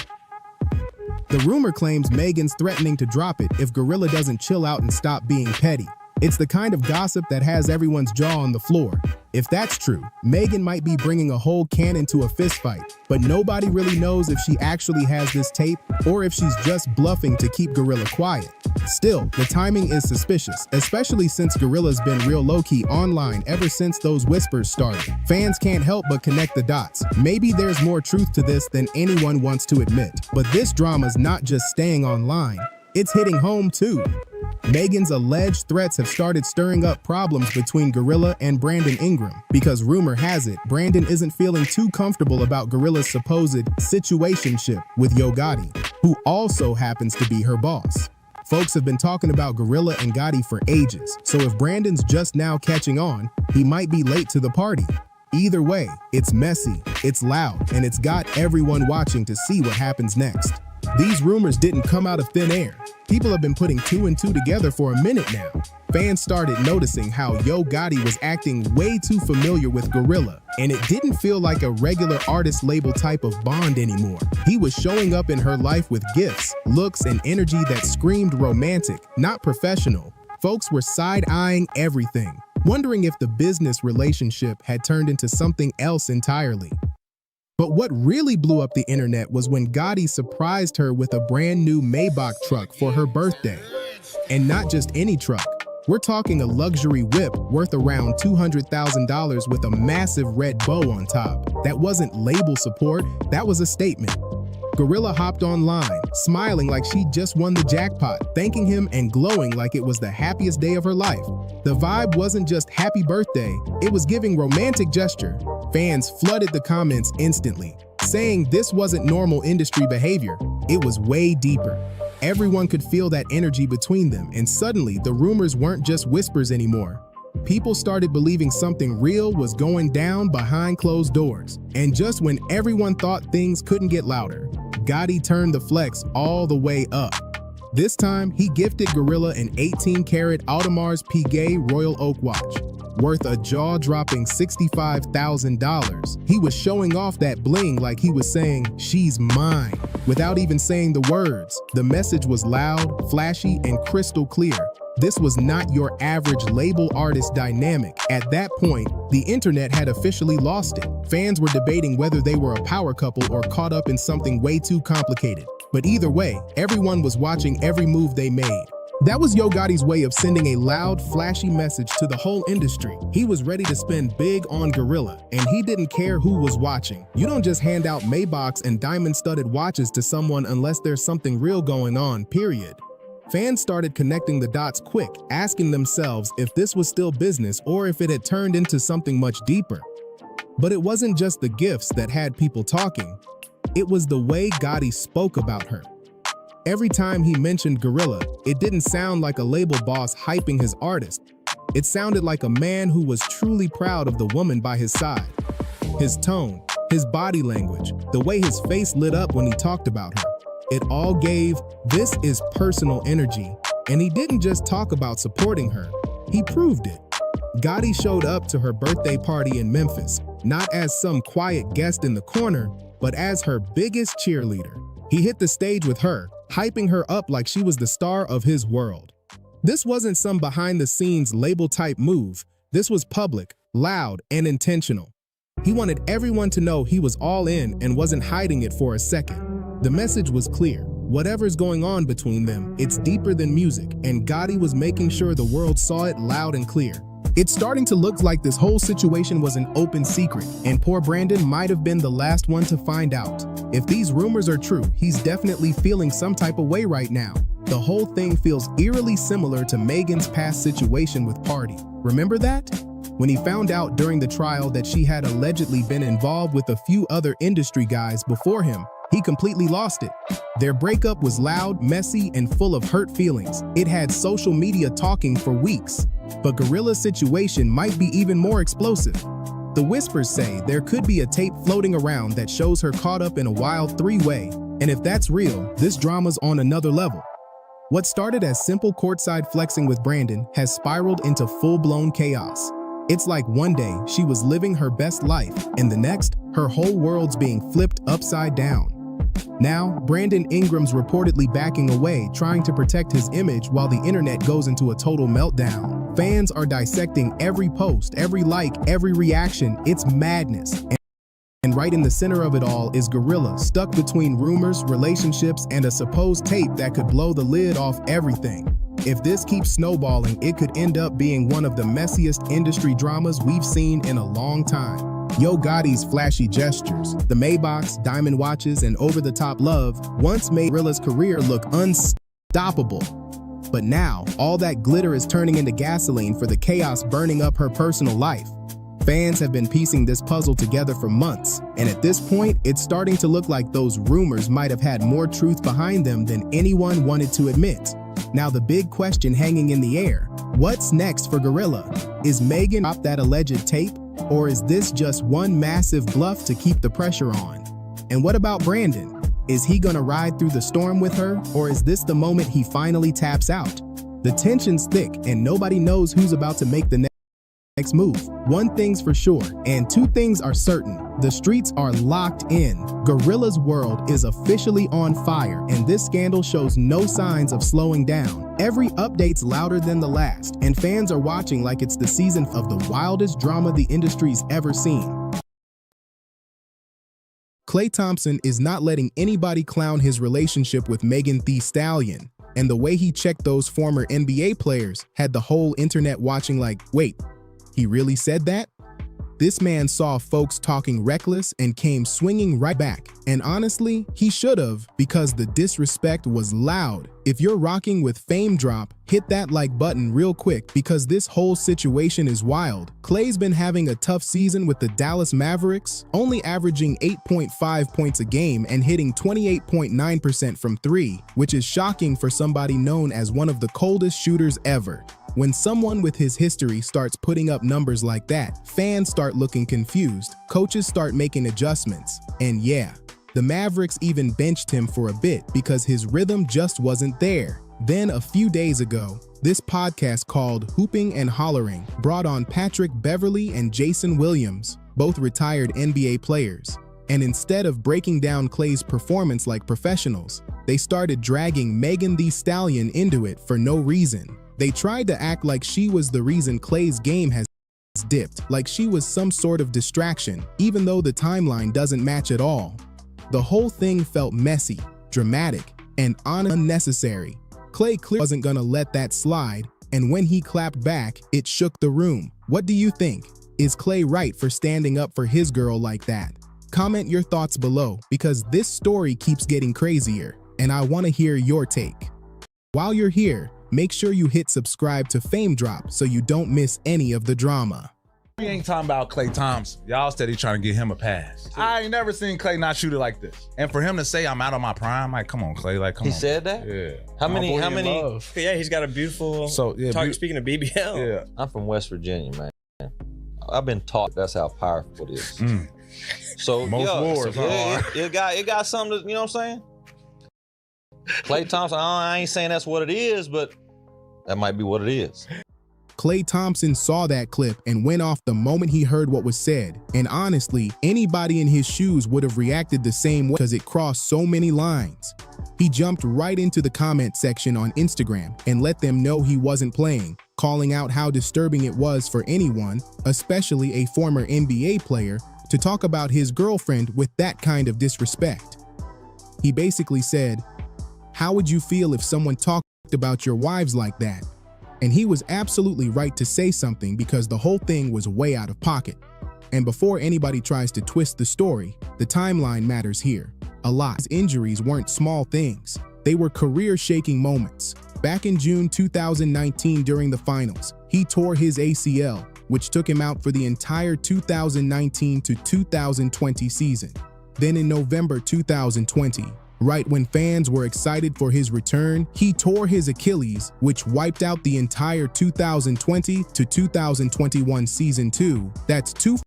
The rumor claims Megan's threatening to drop it if Gorilla doesn't chill out and stop being petty. It's the kind of gossip that has everyone's jaw on the floor. If that's true, Megan might be bringing a whole cannon to a fistfight, but nobody really knows if she actually has this tape or if she's just bluffing to keep Gorilla quiet. Still, the timing is suspicious, especially since Gorilla's been real low-key online ever since those whispers started. Fans can't help but connect the dots. Maybe there's more truth to this than anyone wants to admit. But this drama's not just staying online, it's hitting home too. Megan's alleged threats have started stirring up problems between Gorilla and Brandon Ingram, because rumor has it Brandon isn't feeling too comfortable about Gorilla's supposed situationship with Yo Gotti, who also happens to be her boss. Folks have been talking about Gorilla and Gotti for ages, so if Brandon's just now catching on, he might be late to the party. Either way, it's messy, it's loud, and it's got everyone watching to see what happens next. These rumors didn't come out of thin air. People have been putting 2 and 2 together for a minute now. Fans started noticing how Yo Gotti was acting way too familiar with Gorilla, and it didn't feel like a regular artist label type of bond anymore. He was showing up in her life with gifts, looks, and energy that screamed romantic, not professional. Folks were side-eyeing everything, wondering if the business relationship had turned into something else entirely. But what really blew up the internet was when Gotti surprised her with a brand new Maybach truck for her birthday. And not just any truck. We're talking a luxury whip worth around $200,000 with a massive red bow on top. That wasn't label support, that was a statement. Gorilla hopped online, smiling like she just won the jackpot, thanking him and glowing like it was the happiest day of her life. The vibe wasn't just happy birthday, it was giving romantic gesture. Fans flooded the comments instantly, saying this wasn't normal industry behavior, it was way deeper. Everyone could feel that energy between them, and suddenly the rumors weren't just whispers anymore. People started believing something real was going down behind closed doors. And just when everyone thought things couldn't get louder, Gotti turned the flex all the way up. This time, he gifted Gorilla an 18-karat Audemars Piguet Royal Oak watch, worth a jaw-dropping $65,000. He was showing off that bling like he was saying, "She's mine," without even saying the words. The message was loud, flashy, and crystal clear. This was not your average label artist dynamic. At that point, the internet had officially lost it. Fans were debating whether they were a power couple or caught up in something way too complicated. But either way, everyone was watching every move they made. That was Yo Gotti's way of sending a loud, flashy message to the whole industry. He was ready to spend big on Gorilla, and he didn't care who was watching. You don't just hand out Maybachs and diamond-studded watches to someone unless there's something real going on, period. Fans started connecting the dots quick, asking themselves if this was still business or if it had turned into something much deeper. But it wasn't just the gifts that had people talking. It was the way Gotti spoke about her. Every time he mentioned Gorilla, it didn't sound like a label boss hyping his artist. It sounded like a man who was truly proud of the woman by his side. His tone, his body language, the way his face lit up when he talked about her. It all gave, this is personal energy. And he didn't just talk about supporting her, he proved it. Gotti showed up to her birthday party in Memphis, not as some quiet guest in the corner, but as her biggest cheerleader. He hit the stage with her, hyping her up like she was the star of his world. This wasn't some behind-the-scenes label-type move. This was public, loud, and intentional. He wanted everyone to know he was all in and wasn't hiding it for a second. The message was clear. Whatever's going on between them, it's deeper than music, and Gotti was making sure the world saw it loud and clear. It's starting to look like this whole situation was an open secret, and poor Brandon might have been the last one to find out. If these rumors are true, he's definitely feeling some type of way right now. The whole thing feels eerily similar to Megan's past situation with Party. Remember that? When he found out during the trial that she had allegedly been involved with a few other industry guys before him, he completely lost it. Their breakup was loud, messy, and full of hurt feelings. It had social media talking for weeks. But Gorilla's situation might be even more explosive. The whispers say there could be a tape floating around that shows her caught up in a wild three-way. And if that's real, this drama's on another level. What started as simple courtside flexing with Brandon has spiraled into full-blown chaos. It's like one day she was living her best life, and the next, her whole world's being flipped upside down. Now, Brandon Ingram's reportedly backing away, trying to protect his image while the internet goes into a total meltdown. Fans are dissecting every post, every like, every reaction. It's madness. And right in the center of it all is Gorilla, stuck between rumors, relationships, and a supposed tape that could blow the lid off everything. If this keeps snowballing, it could end up being one of the messiest industry dramas we've seen in a long time. Yo Gotti's flashy gestures, the Maybachs, diamond watches, and over-the-top love once made Gorilla's career look unstoppable. But now, all that glitter is turning into gasoline for the chaos burning up her personal life. Fans have been piecing this puzzle together for months, and at this point, it's starting to look like those rumors might have had more truth behind them than anyone wanted to admit. Now the big question hanging in the air, what's next for Gorilla? Is Megan up that alleged tape? Or is this just one massive bluff to keep the pressure on? And what about Brandon? Is he gonna ride through the storm with her, or is this the moment he finally taps out? The tension's thick, and nobody knows who's about to make the next move. One thing's for sure, and two things are certain. The streets are locked in. Gorilla's world is officially on fire, and this scandal shows no signs of slowing down. Every update's louder than the last, and fans are watching like it's the season of the wildest drama the industry's ever seen. Klay Thompson is not letting anybody clown his relationship with Megan Thee Stallion, and the way he checked those former NBA players had the whole internet watching like, wait, he really said that? This man saw folks talking reckless and came swinging right back. And honestly, he should have, because the disrespect was loud. If you're rocking with Fame Drop, hit that like button real quick because this whole situation is wild. Klay's been having a tough season with the Dallas Mavericks, only averaging 8.5 points a game and hitting 28.9% from three, which is shocking for somebody known as one of the coldest shooters ever. When someone with his history starts putting up numbers like that, fans start looking confused, coaches start making adjustments, and yeah, the Mavericks even benched him for a bit because his rhythm just wasn't there. Then a few days ago, this podcast called Hooping and Hollering brought on Patrick Beverley and Jason Williams, both retired NBA players. And instead of breaking down Klay's performance like professionals, they started dragging Megan Thee Stallion into it for no reason. They tried to act like she was the reason Klay's game has dipped, like she was some sort of distraction, even though the timeline doesn't match at all. The whole thing felt messy, dramatic, and unnecessary. Klay clearly wasn't gonna let that slide, and when he clapped back, it shook the room. What do you think? Is Klay right for standing up for his girl like that? Comment your thoughts below, because this story keeps getting crazier, and I want to hear your take. While you're here, make sure you hit subscribe to Fame Drop so you don't miss any of the drama. We ain't talking about Klay Thompson. Y'all steady trying to get him a pass. I ain't never seen Klay not shoot it like this. And for him to say I'm out of my prime, like, come on, Klay, like, come on. He said that? Yeah. How many? Yeah, he's got a beautiful, speaking of BBL. Yeah. I'm from West Virginia, man. I've been taught that's how powerful it is. So, Most wars it got something to, you know what I'm saying? Klay Thompson, I ain't saying that's what it is, but that might be what it is. Klay Thompson saw that clip and went off the moment he heard what was said. And honestly, anybody in his shoes would have reacted the same way because it crossed so many lines. He jumped right into the comment section on Instagram and let them know he wasn't playing, calling out how disturbing it was for anyone, especially a former NBA player, to talk about his girlfriend with that kind of disrespect. He basically said, "How would you feel if someone talked about your wives like that?" And he was absolutely right to say something because the whole thing was way out of pocket. And before anybody tries to twist the story, the timeline matters here. A lot. His injuries weren't small things. They were career-shaking moments. Back in June 2019 during the finals, he tore his ACL, which took him out for the entire 2019 to 2020 season. Then in November 2020, right when fans were excited for his return, he tore his Achilles, which wiped out the entire 2020 to 2021 season 2. That's 2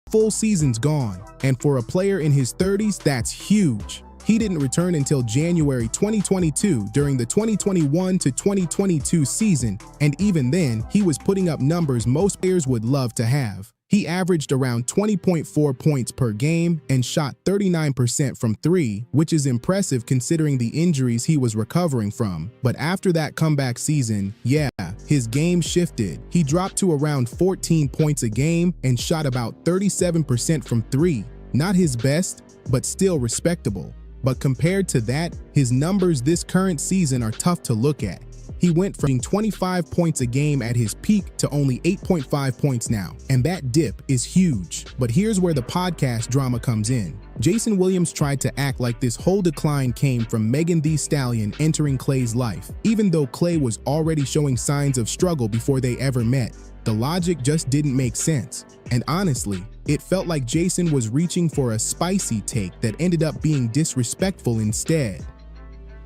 full seasons gone. And for a player in his 30s, that's huge. He didn't return until January 2022 during the 2021 to 2022 season, and even then, he was putting up numbers most players would love to have. He averaged around 20.4 points per game and shot 39% from three, which is impressive considering the injuries he was recovering from. But after that comeback season, yeah, his game shifted. He dropped to around 14 points a game and shot about 37% from three. Not his best, but still respectable. But compared to that, his numbers this current season are tough to look at. He went from 25 points a game at his peak to only 8.5 points now, and that dip is huge. But here's where the podcast drama comes in. Jason Williams tried to act like this whole decline came from Megan Thee Stallion entering Klay's life, even though Klay was already showing signs of struggle before they ever met. The logic just didn't make sense. And honestly, it felt like Jason was reaching for a spicy take that ended up being disrespectful instead.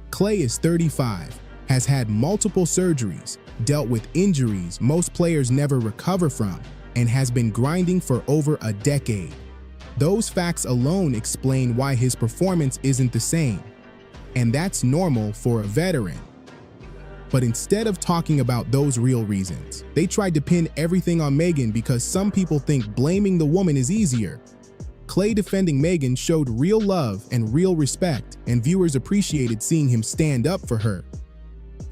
Klay is 35. Has had multiple surgeries, dealt with injuries most players never recover from, and has been grinding for over a decade. Those facts alone explain why his performance isn't the same. And that's normal for a veteran. But instead of talking about those real reasons, they tried to pin everything on Megan because some people think blaming the woman is easier. Klay defending Megan showed real love and real respect, and viewers appreciated seeing him stand up for her.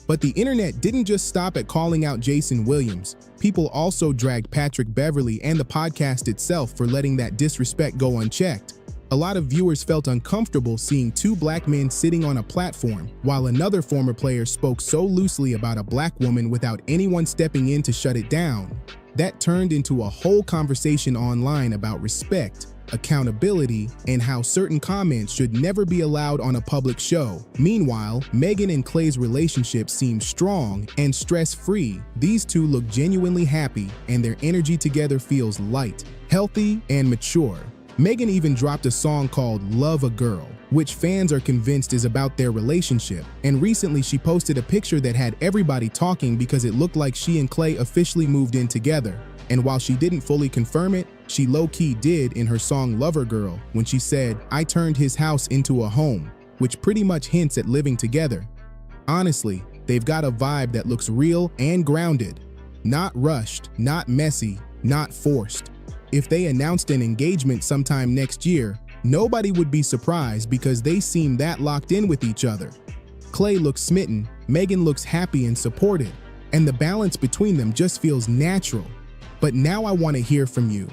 But the internet didn't just stop at calling out Jason Williams. People also dragged Patrick Beverley and the podcast itself for letting that disrespect go unchecked. A lot of viewers felt uncomfortable seeing two black men sitting on a platform, while another former player spoke so loosely about a black woman without anyone stepping in to shut it down. That turned into a whole conversation online about respect, accountability, and how certain comments should never be allowed on a public show. Meanwhile, Megan and Klay's relationship seems strong and stress-free. These two look genuinely happy, and their energy together feels light, healthy, and mature. Megan even dropped a song called Love a Girl, which fans are convinced is about their relationship, and recently she posted a picture that had everybody talking because it looked like she and Klay officially moved in together. And while she didn't fully confirm it, she low-key did in her song Lover Girl when she said, "I turned his house into a home," which pretty much hints at living together. Honestly, they've got a vibe that looks real and grounded. Not rushed, not messy, not forced. If they announced an engagement sometime next year, nobody would be surprised because they seem that locked in with each other. Klay looks smitten, Megan looks happy and supported, and the balance between them just feels natural. But now I want to hear from you.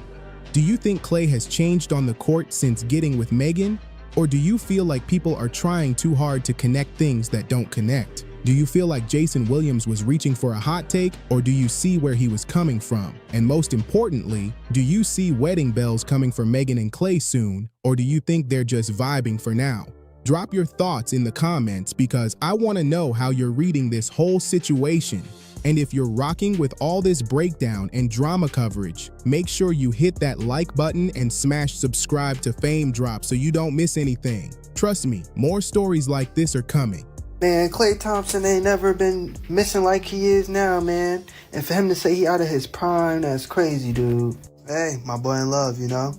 Do you think Klay has changed on the court since getting with Megan? Or do you feel like people are trying too hard to connect things that don't connect? Do you feel like Jason Williams was reaching for a hot take, or do you see where he was coming from? And most importantly, do you see wedding bells coming for Megan and Klay soon, or do you think they're just vibing for now? Drop your thoughts in the comments because I want to know how you're reading this whole situation. And if you're rocking with all this breakdown and drama coverage, make sure you hit that like button and smash subscribe to Fame Drop so you don't miss anything. Trust me, more stories like this are coming. Man, Klay Thompson ain't never been missing like he is now, man. And for him to say he out of his prime, that's crazy, dude. Hey, my boy in love, you know?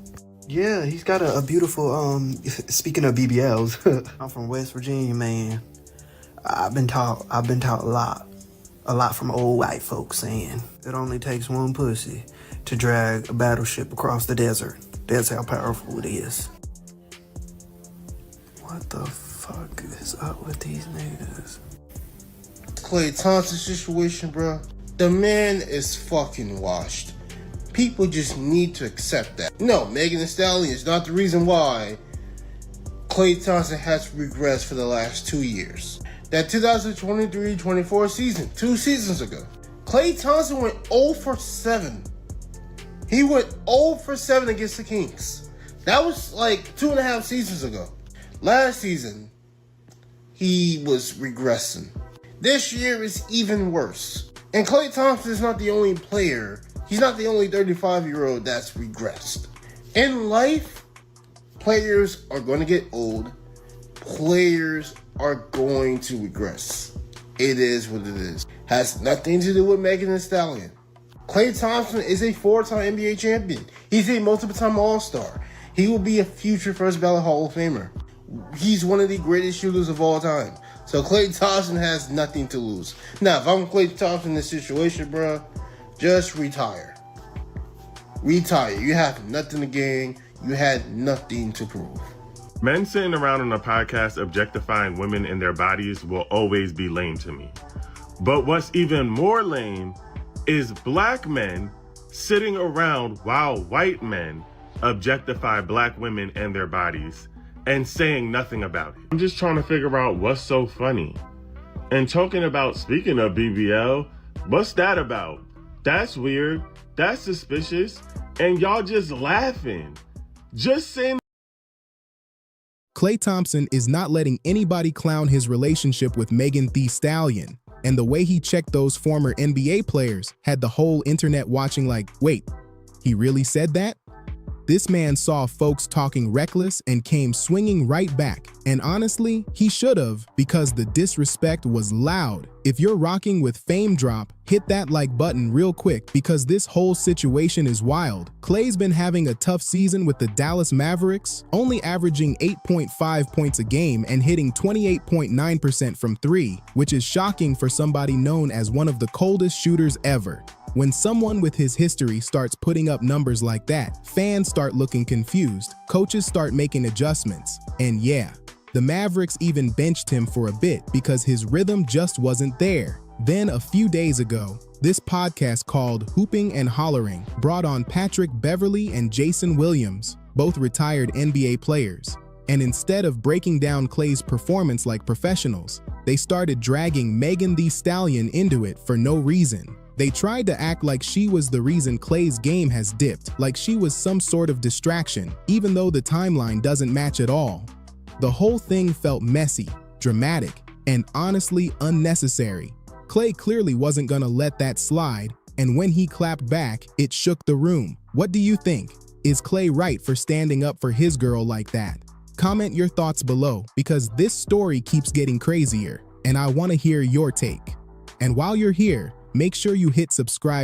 Yeah, he's got a beautiful, speaking of BBLs, I'm from West Virginia, man. I've been taught a lot from old white folks saying it only takes one pussy to drag a battleship across the desert. That's how powerful it is. What the fuck is up with these niggas? Klay Thompson situation, bro. The man is fucking washed. People just need to accept that. No, Megan Thee Stallion is not the reason why Klay Thompson has regressed for the last 2 years. That 2023-24 season, 2 seasons ago, Klay Thompson went 0 for 7. He went 0 for 7 against the Kings. That was like 2.5 seasons ago. Last season, he was regressing. This year is even worse. And Klay Thompson is not the only player. He's not the only 35-year-old that's regressed. In life, players are going to get old. Players are going to regress. It is what it is. Has nothing to do with Megan Thee Stallion. Klay Thompson is a 4-time NBA champion. He's a multiple-time All-Star. He will be a future first ballot Hall of Famer. He's one of the greatest shooters of all time. So Klay Thompson has nothing to lose. Now, if I'm Klay Thompson in this situation, bro, just retire. Retire. You have nothing to gain. You had nothing to prove. Men sitting around on a podcast objectifying women and their bodies will always be lame to me. But what's even more lame is black men sitting around while white men objectify black women and their bodies and saying nothing about it. I'm just trying to figure out what's so funny. And talking about, speaking of BBL, what's that about? That's weird. That's suspicious. And y'all just laughing. Just saying. Klay Thompson is not letting anybody clown his relationship with Megan Thee Stallion, and the way he checked those former NBA players had the whole internet watching like, wait, he really said that? This man saw folks talking reckless and came swinging right back. And honestly, he should have, because the disrespect was loud. If you're rocking with Fame Drop, hit that like button real quick because this whole situation is wild. Klay's been having a tough season with the Dallas Mavericks, only averaging 8.5 points a game and hitting 28.9% from three, which is shocking for somebody known as one of the coldest shooters ever. When someone with his history starts putting up numbers like that, fans start looking confused, coaches start making adjustments, and yeah, the Mavericks even benched him for a bit because his rhythm just wasn't there. Then a few days ago, this podcast called Hooping and Hollering brought on Patrick Beverley and Jason Williams, both retired NBA players. And instead of breaking down Klay's performance like professionals, they started dragging Megan Thee Stallion into it for no reason. They tried to act like she was the reason Klay's game has dipped, like she was some sort of distraction, even though the timeline doesn't match at all. The whole thing felt messy, dramatic, and honestly unnecessary. Klay clearly wasn't gonna let that slide, and when he clapped back, it shook the room. What do you think? Is Klay right for standing up for his girl like that? Comment your thoughts below, because this story keeps getting crazier, and I want to hear your take. And while you're here, make sure you hit subscribe